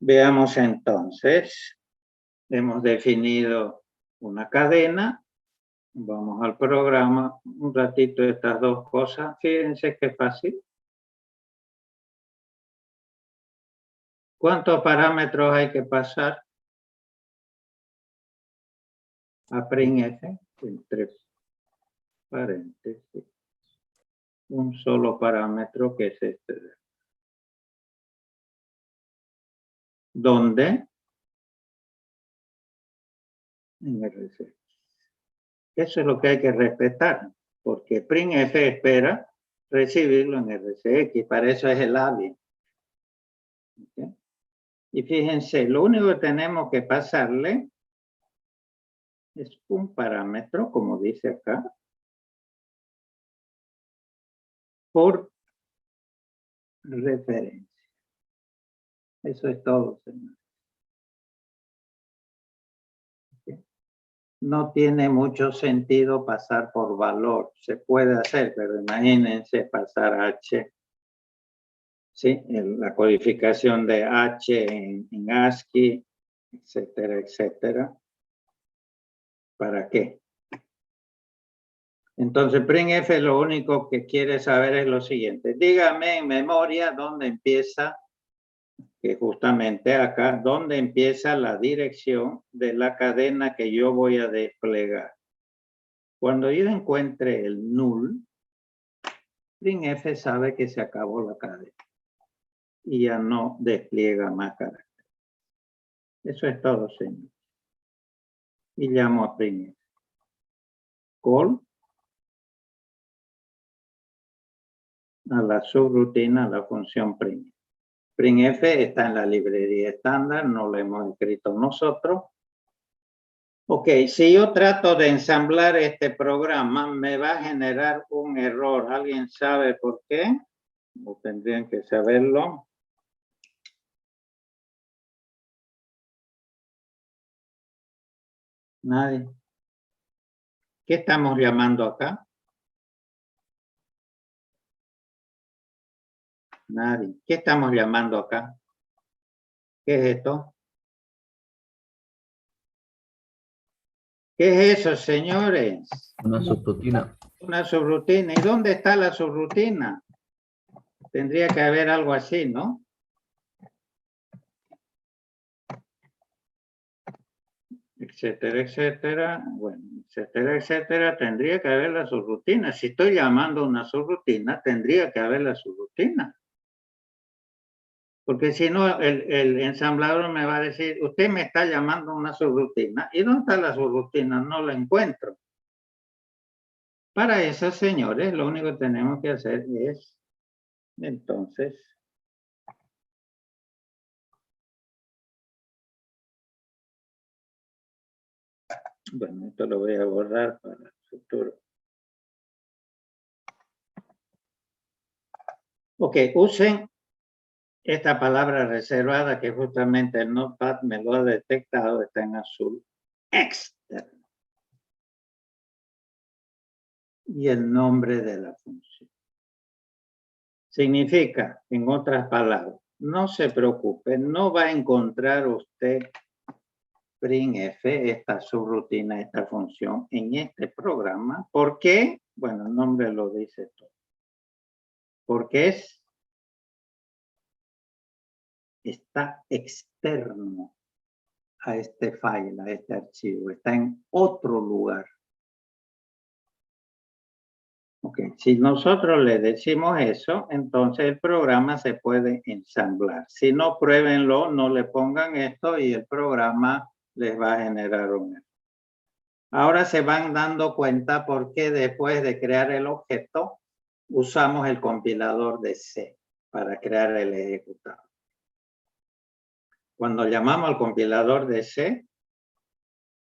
Veamos entonces. Hemos definido una cadena. Vamos al programa. Un ratito estas dos cosas. Fíjense qué fácil. ¿Cuántos parámetros hay que pasar a printf? Entre paréntesis. Un solo parámetro que es este. ¿Dónde? En RCX. Eso es lo que hay que respetar, porque printf espera recibirlo en RCX, para eso es el AVI. ¿Okay? Y fíjense, lo único que tenemos que pasarle es un parámetro, como dice acá, por referencia. Eso es todo, señor. ¿Okay? No tiene mucho sentido pasar por valor. Se puede hacer, pero imagínense pasar H. ¿Sí? La codificación de H en ASCII, etcétera, etcétera. ¿Para qué? Entonces, printf lo único que quiere saber es lo siguiente. Dígame en memoria dónde empieza, que justamente acá, dónde empieza la dirección de la cadena que yo voy a desplegar. Cuando yo encuentre el null, printf sabe que se acabó la cadena y ya no despliega más caracteres. Eso es todo, señor. Y llamo a printf. Call a la subrutina, a la función printf. Printf está en la librería estándar, no lo hemos escrito nosotros. Ok, si yo trato de ensamblar este programa, me va a generar un error. ¿Alguien sabe por qué? O tendrían que saberlo. Nadie. ¿Qué estamos llamando acá? Nadie. ¿Qué estamos llamando acá? ¿Qué es esto? ¿Qué es eso, señores? Una subrutina. Una subrutina. ¿Y dónde está la subrutina? Tendría que haber algo así, ¿no? Etcétera, etcétera. Bueno, etcétera, etcétera. Tendría que haber la subrutina. Si estoy llamando una subrutina, tendría que haber la subrutina. Porque si no, el ensamblador me va a decir, usted me está llamando una subrutina. ¿Y dónde está la subrutina? No la encuentro. Para eso, señores, lo único que tenemos que hacer es, entonces, bueno, esto lo voy a borrar para el futuro. Ok, usen esta palabra reservada que justamente el Notepad me lo ha detectado, está en azul. Externo. Y el nombre de la función. Significa, en otras palabras, no se preocupe, no va a encontrar usted printf, esta subrutina, esta función en este programa. ¿Por qué? Bueno, el nombre lo dice todo. Porque está externo a este file, a este archivo. Está en otro lugar. Ok, si nosotros le decimos eso, entonces el programa se puede ensamblar. Si no, pruébenlo, no le pongan esto y el programa les va a generar un error. Ahora se van dando cuenta por qué después de crear el objeto, usamos el compilador de C para crear el ejecutable. Cuando llamamos al compilador de C,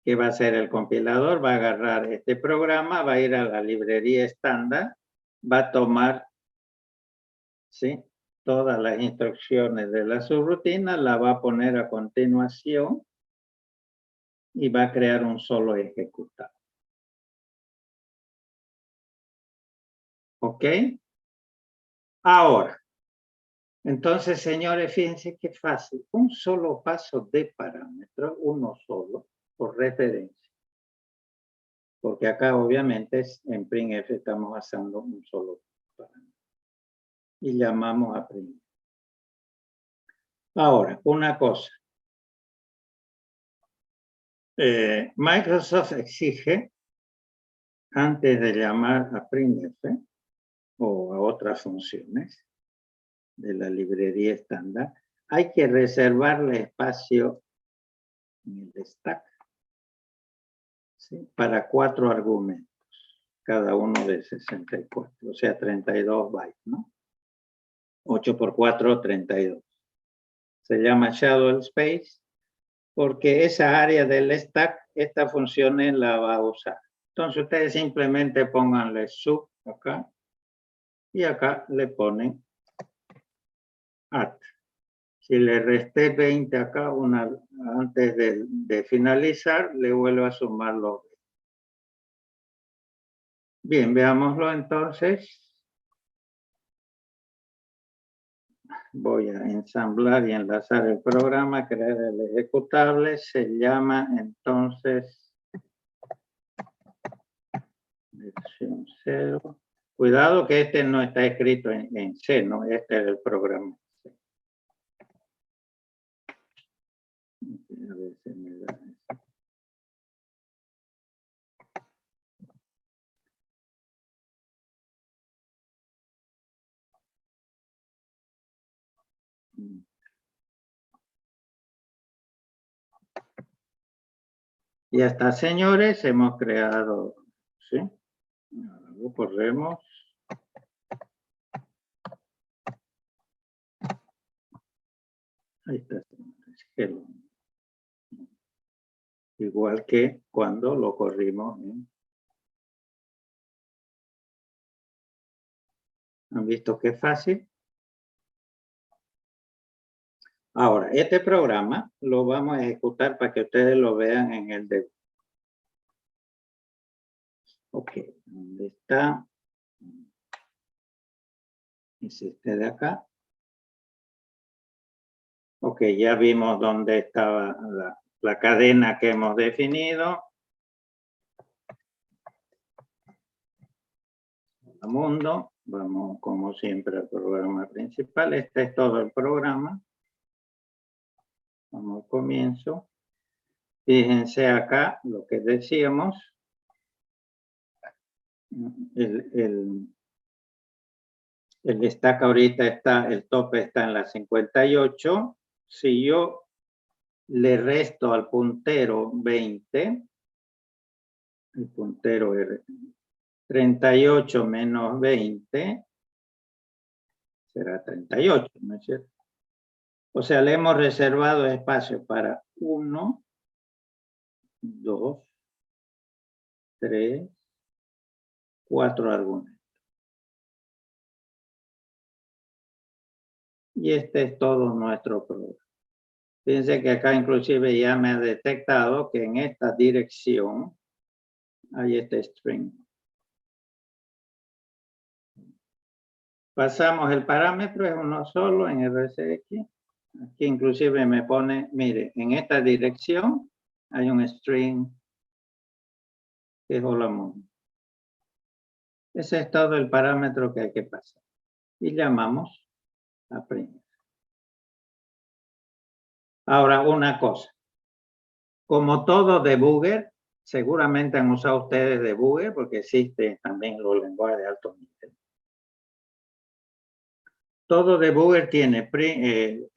¿qué va a hacer el compilador? Va a agarrar este programa, va a ir a la librería estándar, va a tomar, ¿sí?, todas las instrucciones de la subrutina, la va a poner a continuación y va a crear un solo ejecutable. ¿Ok? Ahora, entonces, señores, fíjense qué fácil. Un solo paso de parámetro, uno solo, por referencia. Porque acá, obviamente, en printf estamos basando un solo parámetro. Y llamamos a printf. Ahora, una cosa. Microsoft exige, antes de llamar a printf o a otras funciones de la librería estándar, hay que reservarle espacio en el stack, ¿sí?, para 4 argumentos, cada uno de 64, o sea, 32 bytes, ¿no? 8 por 4, 32. Se llama shadow space porque esa área del stack, esta función la va a usar. Entonces ustedes simplemente pónganle sub acá y acá le ponen at. Si le resté 20 acá, antes de finalizar, le vuelvo a sumar los 20. Bien, veámoslo entonces. Voy a ensamblar y enlazar el programa, crear el ejecutable. Se llama entonces versión 0. Cuidado que este no está escrito en C, ¿no? Este es el programa. A ver si me da eso. Y hasta, señores, hemos creado, ¿sí? Lo corremos. Ahí está, señores. Igual que cuando lo corrimos. ¿Han visto qué fácil? Ahora, este programa lo vamos a ejecutar para que ustedes lo vean en el debug. Ok, ¿dónde está? Es este de acá. Ok, ya vimos dónde estaba la cadena que hemos definido. Mundo, vamos como siempre al programa principal. Este es todo el programa. Vamos al comienzo. Fíjense acá lo que decíamos. El stack ahorita está, el tope está en la 58. Si yo le resto al puntero 20, el puntero es 38 menos 20, será 38, ¿no es cierto? O sea, le hemos reservado espacio para 1, 2, 3, 4 argumentos. Y este es todo nuestro programa. Fíjense que acá inclusive ya me ha detectado que en esta dirección hay este string. Pasamos el parámetro, es uno solo en RCX. Aquí inclusive me pone, mire, en esta dirección hay un string que es hola mundo. Ese es todo el parámetro que hay que pasar. Y llamamos a print. Ahora, una cosa. Como todo debugger, seguramente han usado ustedes debugger porque existen también los lenguajes de alto nivel. Todo debugger tiene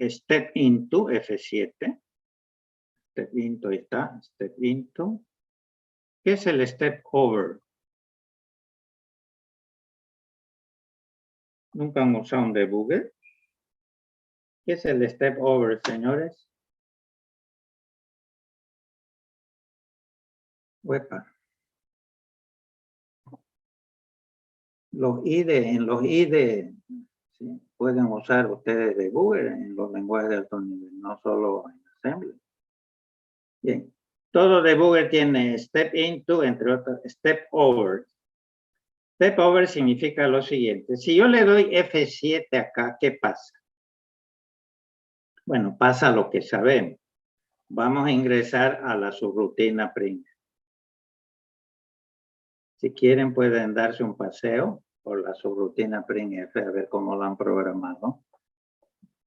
step into F7. Step into está, step into. ¿Qué es el step over? ¿Nunca han usado un debugger? ¿Qué es el step over, señores? Uepa. En los IDE ¿sí? Pueden usar ustedes debugger en los lenguajes de alto nivel, no solo en Assembly. Bien. Todo debugger tiene step into, entre otros, step over. Step over significa lo siguiente. Si yo le doy F7 acá, ¿qué pasa? Bueno, pasa lo que sabemos. Vamos a ingresar a la subrutina print. Si quieren pueden darse un paseo por la subrutina printf a ver cómo lo han programado.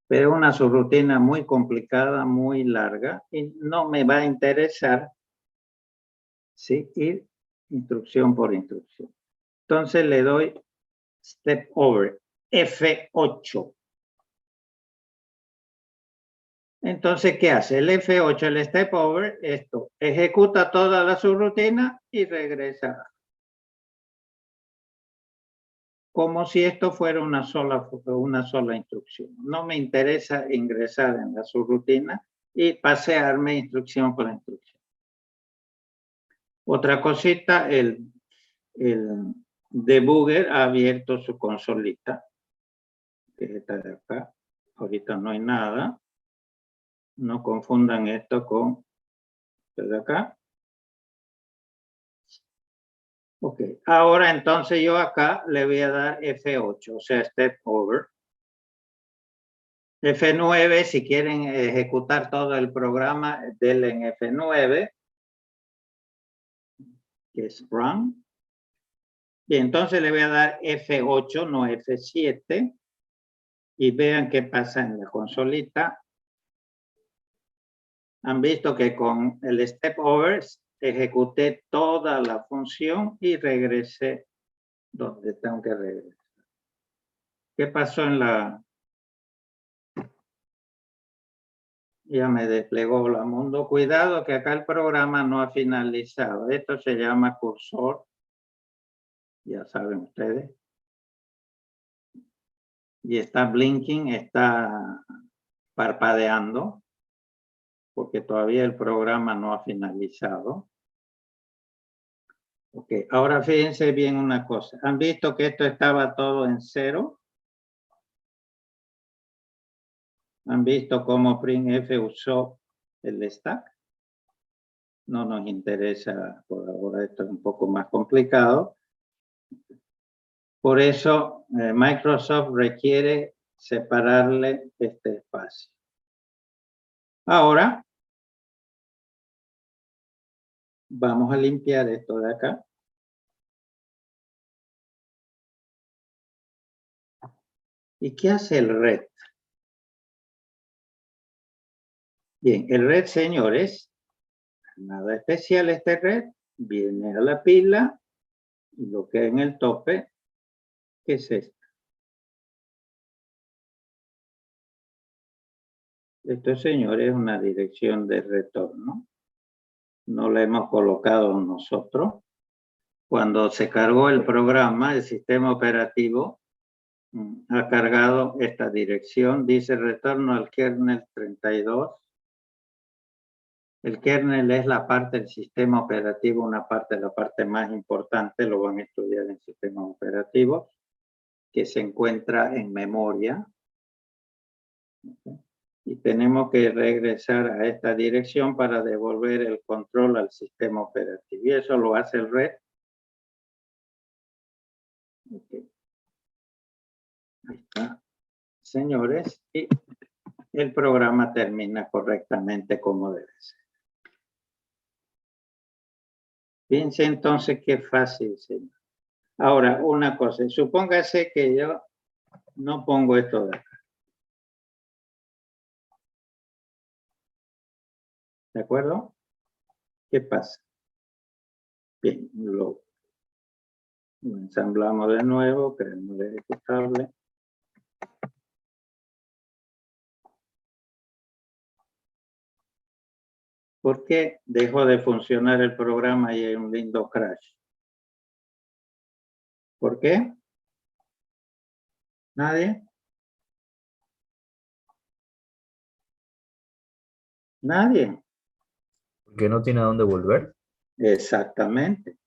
Pero es una subrutina muy complicada, muy larga y no me va a interesar ¿sí? Ir instrucción por instrucción. Entonces le doy step over, F8. Entonces, ¿qué hace? El F8, el step over, esto, ejecuta toda la subrutina y regresa. Como si esto fuera una sola instrucción. No me interesa ingresar en la subrutina y pasearme instrucción por instrucción. Otra cosita, el debugger ha abierto su consolita, que es esta de acá. Ahorita no hay nada. No confundan esto con esto de acá. Ok, ahora entonces yo acá le voy a dar F8, o sea, step over. F9, si quieren ejecutar todo el programa, denle en F9, que es run. Y entonces le voy a dar F8, no F7. Y vean qué pasa en la consolita. Han visto que con el step over ejecuté toda la función y regresé donde tengo que regresar. ¿Qué pasó en la...? Ya me desplegó la mundo. Cuidado que acá el programa no ha finalizado. Esto se llama cursor. Ya saben ustedes. Y está blinking, está parpadeando. Porque todavía el programa no ha finalizado. Ok, ahora fíjense bien una cosa. ¿Han visto que esto estaba todo en 0? ¿Han visto cómo printf usó el stack? No nos interesa por ahora, esto es un poco más complicado. Por eso Microsoft requiere separarle este espacio. Ahora vamos a limpiar esto de acá. ¿Y qué hace el red? Bien, el red, señores, nada especial este red. Viene a la pila y lo que en el tope, ¿qué es esto? Esto, señores, es una dirección de retorno. No la hemos colocado nosotros. Cuando se cargó el programa, el sistema operativo ha cargado esta dirección. Dice retorno al kernel 32. El kernel es la parte del sistema operativo, la parte más importante, lo van a estudiar en sistemas operativos, que se encuentra en memoria. Y tenemos que regresar a esta dirección para devolver el control al sistema operativo. Y eso lo hace el red. Okay. Ahí está, señores, y el programa termina correctamente como debe ser. Fíjense entonces qué fácil, señor. Ahora, una cosa, supóngase que yo no pongo esto de acá. ¿De acuerdo? ¿Qué pasa? Bien, lo ensamblamos de nuevo, creamos el ejecutable. ¿Por qué dejó de funcionar el programa y hay un lindo crash? ¿Por qué? ¿Nadie? ¿Nadie? ¿Porque no tiene a dónde volver? Exactamente.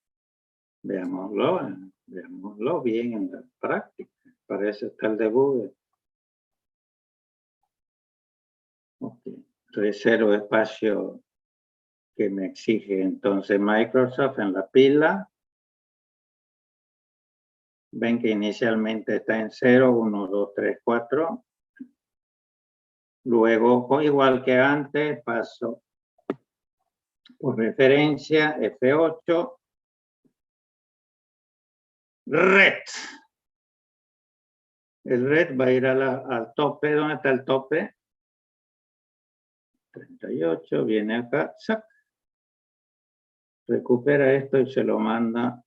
Veámoslo bien en la práctica. Para eso está el debugger. Ok. Reservo espacio que me exige entonces Microsoft en la pila. Ven que inicialmente está en 0, 1, 2, 3, 4. Luego, igual que antes, paso por referencia F8. Red. El red va a ir al tope. ¿Dónde está el tope? 38. Viene acá. ¡Sac! Recupera esto y se lo manda.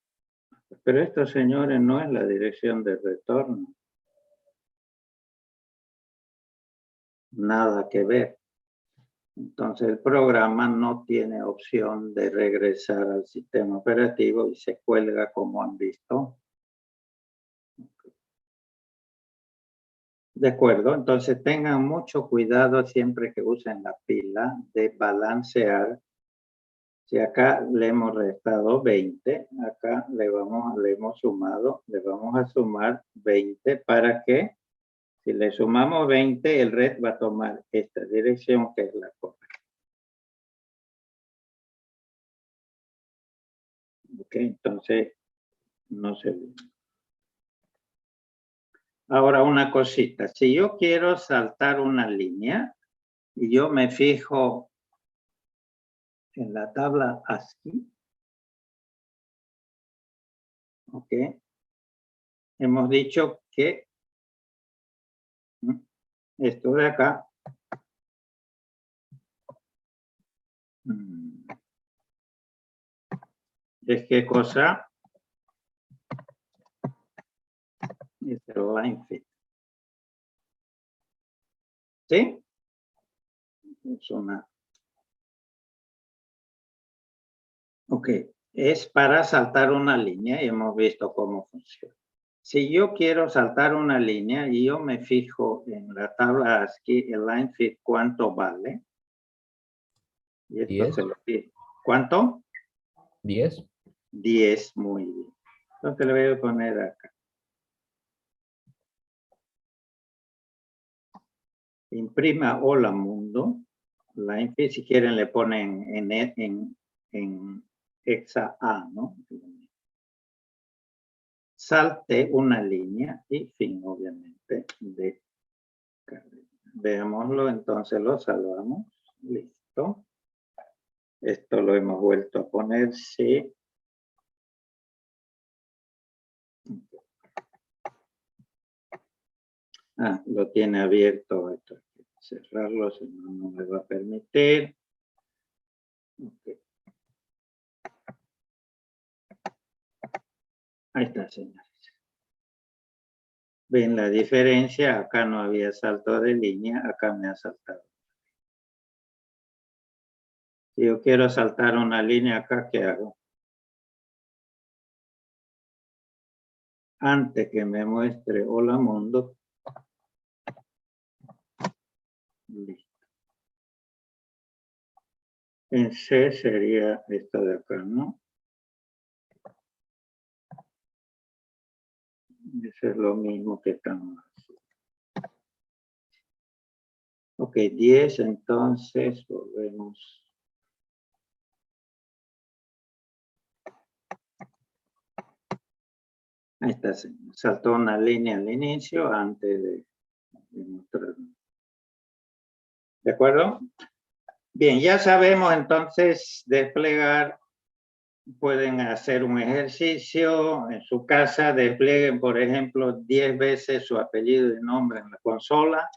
Pero esto, señores, no es la dirección de retorno. Nada que ver. Entonces el programa no tiene opción de regresar al sistema operativo y se cuelga como han visto. De acuerdo, entonces tengan mucho cuidado siempre que usen la pila de balancear. Si acá le hemos restado 20, acá le hemos sumado, le vamos a sumar 20 para que si le sumamos 20, el red va a tomar esta dirección que es la correcta. Ok, entonces no se olvide. Ahora una cosita, si yo quiero saltar una línea y yo me fijo en la tabla ASCII, ok, hemos dicho que esto de acá es qué cosa, es el line fit. ¿Sí? Es una. Ok, es para saltar una línea y hemos visto cómo funciona. Si yo quiero saltar una línea y yo me fijo en la tabla ASCII, el line fit, ¿cuánto vale? Y esto 10. se lo digo. ¿Cuánto? 10. 10, muy bien. Entonces le voy a poner acá. Imprima Hola Mundo. Line fit, si quieren le ponen en hexa A, ¿no? Salte una línea y fin, obviamente, de carga. Veámoslo, entonces lo salvamos. Listo. Esto lo hemos vuelto a poner, sí. Ah, lo tiene abierto. Esto hay que cerrarlo, si no, no me va a permitir. Okay. Ahí está, señores. ¿Ven la diferencia? Acá no había salto de línea, acá me ha saltado. Si yo quiero saltar una línea acá, ¿qué hago? Antes que me muestre Hola Mundo. Listo. En C sería esta de acá, ¿no? Eso es lo mismo que estamos haciendo. Ok, 10, entonces volvemos. Ahí está, señor. Saltó una línea al inicio antes de mostrar. ¿De acuerdo? Bien, ya sabemos entonces desplegar. Pueden hacer un ejercicio en su casa, desplieguen, por ejemplo, 10 veces su apellido y nombre en la consola.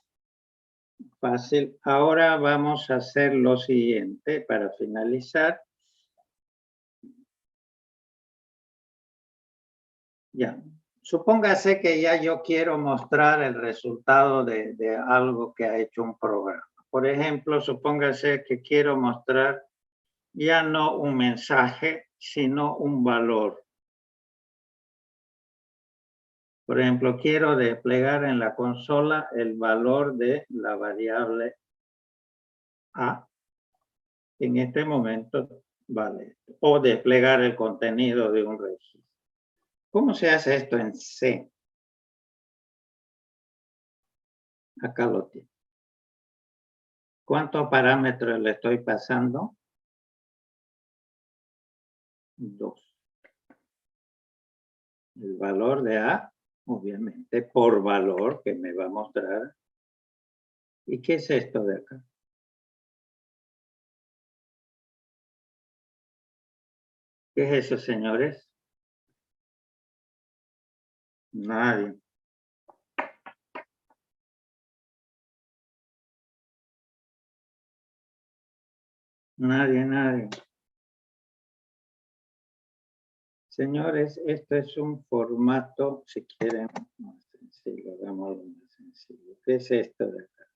Fácil. Ahora vamos a hacer lo siguiente para finalizar. Ya. Supóngase que ya yo quiero mostrar el resultado de algo que ha hecho un programa. Por ejemplo, supóngase que quiero mostrar ya no un mensaje, sino un valor. Por ejemplo, quiero desplegar en la consola el valor de la variable A. En este momento vale. O desplegar el contenido de un registro. ¿Cómo se hace esto en C? Acá lo tiene. ¿Cuántos parámetros le estoy pasando? 2. El valor de A, obviamente, por valor que me va a mostrar. ¿Y qué es esto de acá? ¿Qué es eso, señores? Nadie. Nadie. Señores, esto es un formato, si quieren, más sencillo, hagámoslo más sencillo. ¿Qué es esto de acá?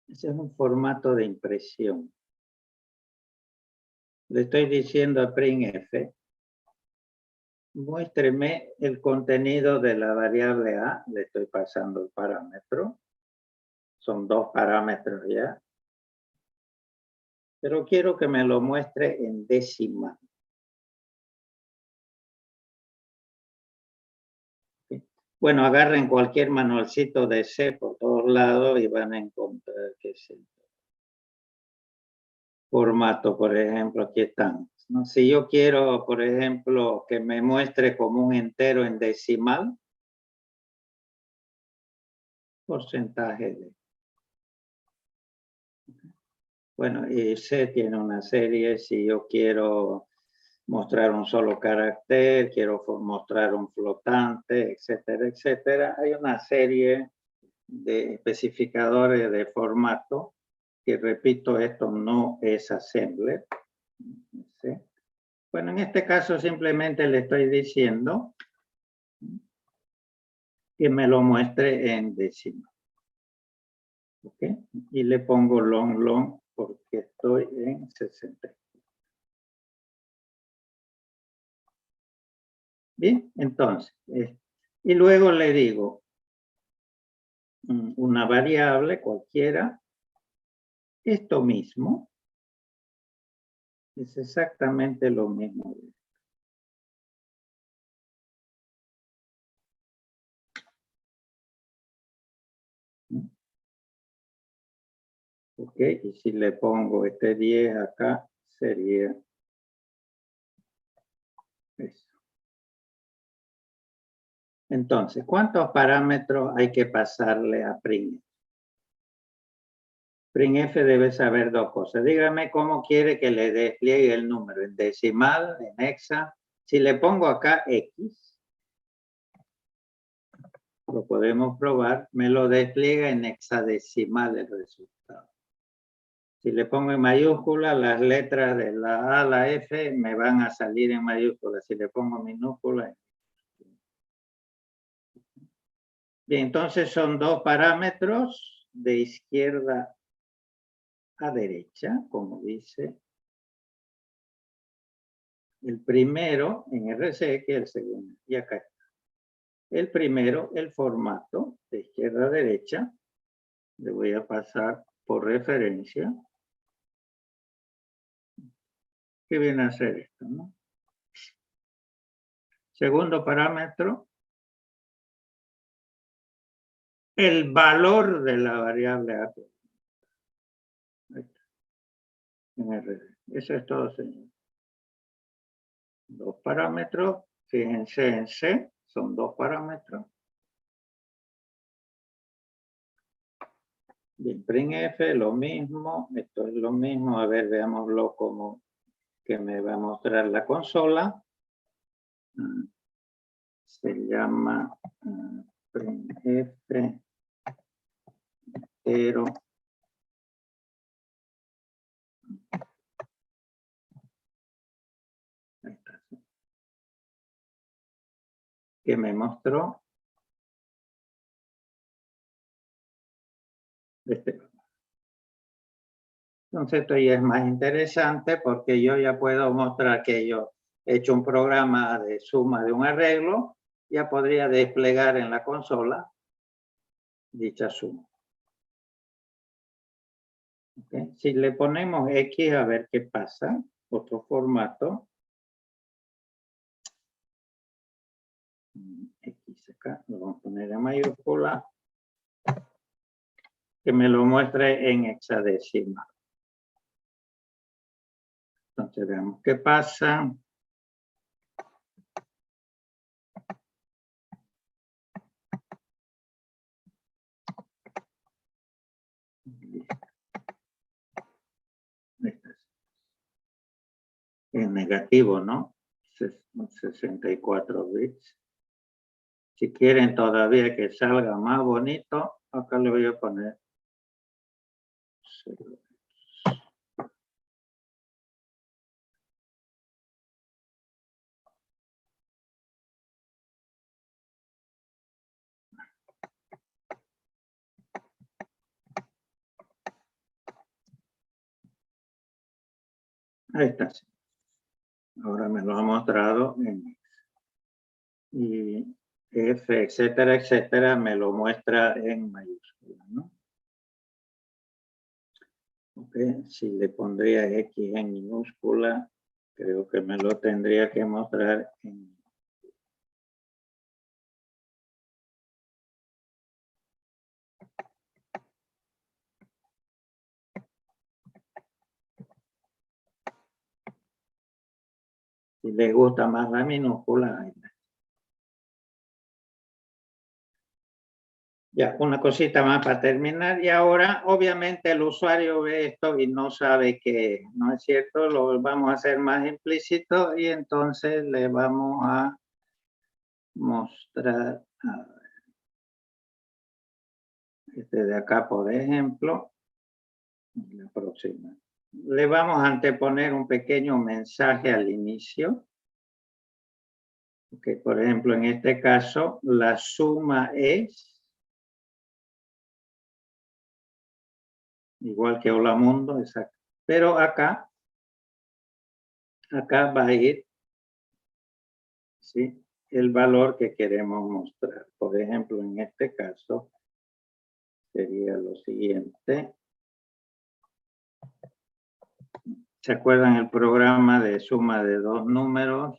Ese es un formato de impresión. Le estoy diciendo a printf, muéstreme el contenido de la variable A, le estoy pasando el parámetro. Son 2 parámetros ya. Pero quiero que me lo muestre en decimal. Bueno, agarren cualquier manualcito de C por todos lados y van a encontrar que es el formato, por ejemplo, aquí están. ¿No? Si yo quiero, por ejemplo, que me muestre como un entero en decimal, porcentaje de. Bueno, y C tiene una serie, si yo quiero mostrar un solo carácter, quiero mostrar un flotante, etcétera, etcétera. Hay una serie de especificadores de formato, que repito, esto no es assembler. ¿Sí? Bueno, en este caso simplemente le estoy diciendo que me lo muestre en decimal. ¿Ok? Y le pongo long porque estoy en 60. Bien, entonces, y luego le digo una variable cualquiera, esto mismo, es exactamente lo mismo. Ok, y si le pongo este 10 acá, sería eso. Entonces, ¿cuántos parámetros hay que pasarle a printf? Printf debe saber 2 cosas. Dígame cómo quiere que le despliegue el número, en decimal, en hexa. Si le pongo acá X, lo podemos probar, me lo despliega en hexadecimal el resultado. Si le pongo en mayúscula, las letras de la A a la F me van a salir en mayúscula. Si le pongo minúscula. Bien, entonces son 2 parámetros de izquierda a derecha, como dice. El primero en RC, que es el segundo. Y acá está. El primero, el formato de izquierda a derecha. Le voy a pasar por referencia. ¿Qué viene a hacer esto, no? Segundo parámetro, el valor de la variable A. En RD. Eso es todo, señor. Dos parámetros. Fíjense en C, son dos parámetros. Bien, printf, lo mismo. Esto es lo mismo. A ver, veámoslo como que me va a mostrar la consola. Se llama printf, pero que me mostró este. Entonces esto ya es más interesante porque yo ya puedo mostrar que yo he hecho un programa de suma de un arreglo, ya podría desplegar en la consola dicha suma. ¿Okay? Si le ponemos X a ver qué pasa, otro formato. X acá, lo vamos a poner en mayúscula, que me lo muestre en hexadecimal. Entonces veamos qué pasa. Es negativo, ¿no? 64 bits. Si quieren todavía que salga más bonito, acá le voy a poner 0. Ahí está. Ahora me lo ha mostrado en y F, etcétera, etcétera, me lo muestra en mayúscula, ¿no? Okay. Si le pondría X en minúscula, creo que me lo tendría que mostrar en... Si les gusta más la minúscula, ahí está. Ya, una cosita más para terminar. Y ahora, obviamente, el usuario ve esto y no sabe que no es cierto. Lo vamos a hacer más implícito y entonces le vamos a mostrar este de acá, por ejemplo. La próxima. Le vamos a anteponer un pequeño mensaje al inicio. Okay, por ejemplo, en este caso, la suma es... Igual que Hola Mundo, exacto. Pero acá va a ir, ¿sí?, el valor que queremos mostrar. Por ejemplo, en este caso, sería lo siguiente. ¿Se acuerdan el programa de suma de dos números?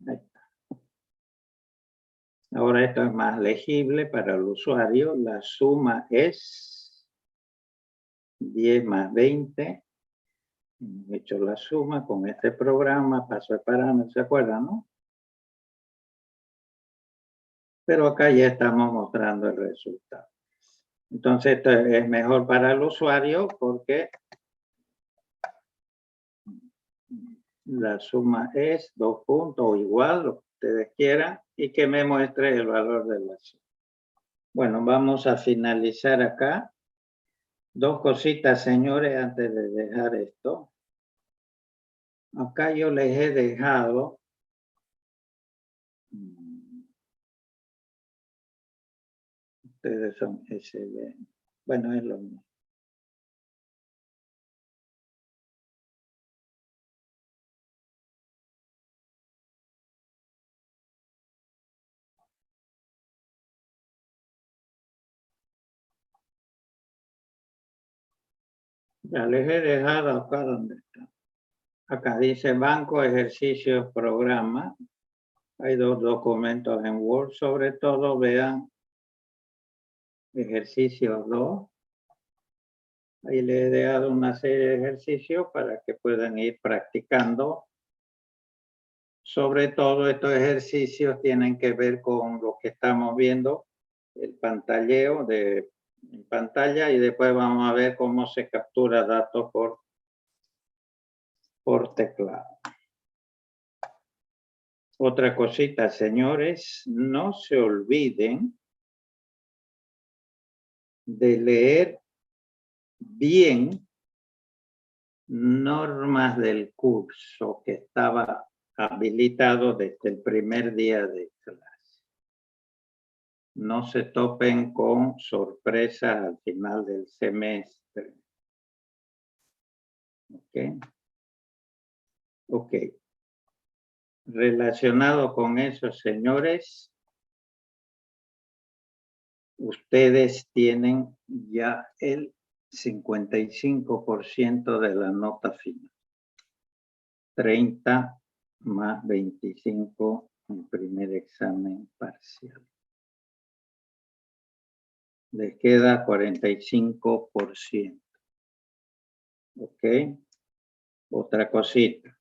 Ahí está. Ahora esto es más legible para el usuario. La suma es 10 más 20. Hemos hecho la suma con este programa, paso de parámetros, ¿se acuerdan, no? Pero acá ya estamos mostrando el resultado. Entonces esto es mejor para el usuario porque la suma es 2 puntos o igual, lo que ustedes quieran, y que me muestre el valor de la suma. Bueno, vamos a finalizar acá. Dos cositas, señores, antes de dejar esto. Acá yo les he dejado ustedes son SB. Bueno, es lo mismo. Ya les he dejado acá donde está. Acá dice Banco, Ejercicios, Programa. Hay dos documentos en Word. Sobre todo, vean Ejercicio 2. Ahí le he dado una serie de ejercicios para que puedan ir practicando. Sobre todo estos ejercicios tienen que ver con lo que estamos viendo, el pantalleo en pantalla, y después vamos a ver cómo se captura datos por teclado. Otra cosita, señores, no se olviden de leer bien normas del curso que estaba habilitado desde el primer día de clase. No se topen con sorpresas al final del semestre. ¿Ok? Ok. Relacionado con eso, señores, ustedes tienen ya el 55% de la nota final. 30 más 25 en primer examen parcial. Les queda 45%. ¿Ok? Otra cosita.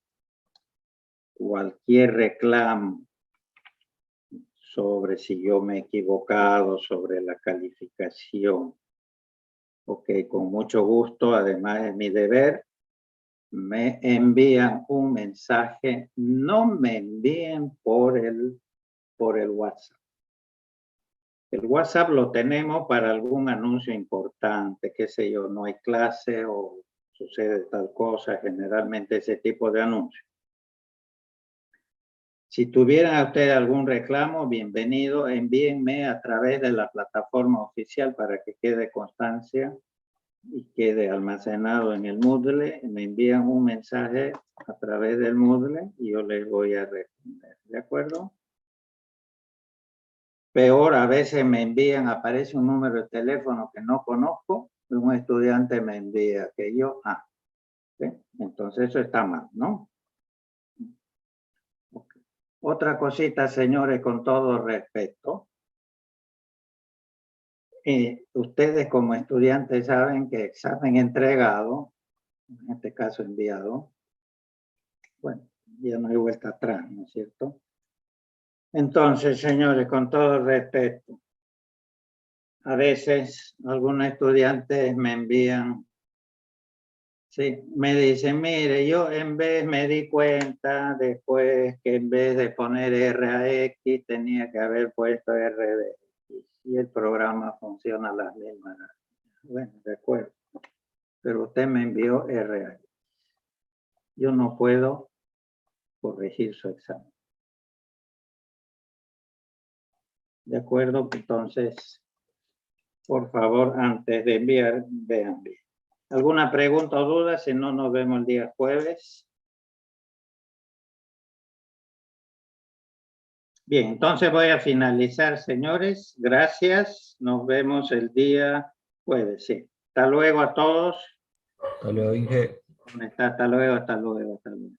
Cualquier reclamo sobre si yo me he equivocado, sobre la calificación. Ok, con mucho gusto, además es mi deber, me envían un mensaje, no me envíen por el WhatsApp. El WhatsApp lo tenemos para algún anuncio importante, qué sé yo, no hay clase o sucede tal cosa, generalmente ese tipo de anuncio. Si tuvieran ustedes algún reclamo, bienvenido, envíenme a través de la plataforma oficial para que quede constancia y quede almacenado en el Moodle. Me envían un mensaje a través del Moodle y yo les voy a responder, ¿de acuerdo? Peor, a veces me envían, aparece un número de teléfono que no conozco, y un estudiante me envía que yo, ¿sí? Entonces eso está mal, ¿no? Okay. Otra cosita, señores, con todo respeto. Ustedes como estudiantes saben que examen entregado, en este caso enviado, bueno, ya no hay vuelta atrás, ¿no es cierto? Entonces, señores, con todo respeto, a veces algunos estudiantes me envían, sí, me dicen, mire, yo en vez me di cuenta después que en vez de poner RAX tenía que haber puesto RBX y el programa funciona a las mismas. Bueno, de acuerdo, pero usted me envió RAX. Yo no puedo corregir su examen. ¿De acuerdo? Entonces, por favor, antes de enviar, vean bien. ¿Alguna pregunta o duda? Si no, nos vemos el día jueves. Bien, entonces voy a finalizar, señores. Gracias. Nos vemos el día jueves. Sí. Hasta luego a todos. Hasta luego, Inge. Hasta luego, hasta luego, hasta luego.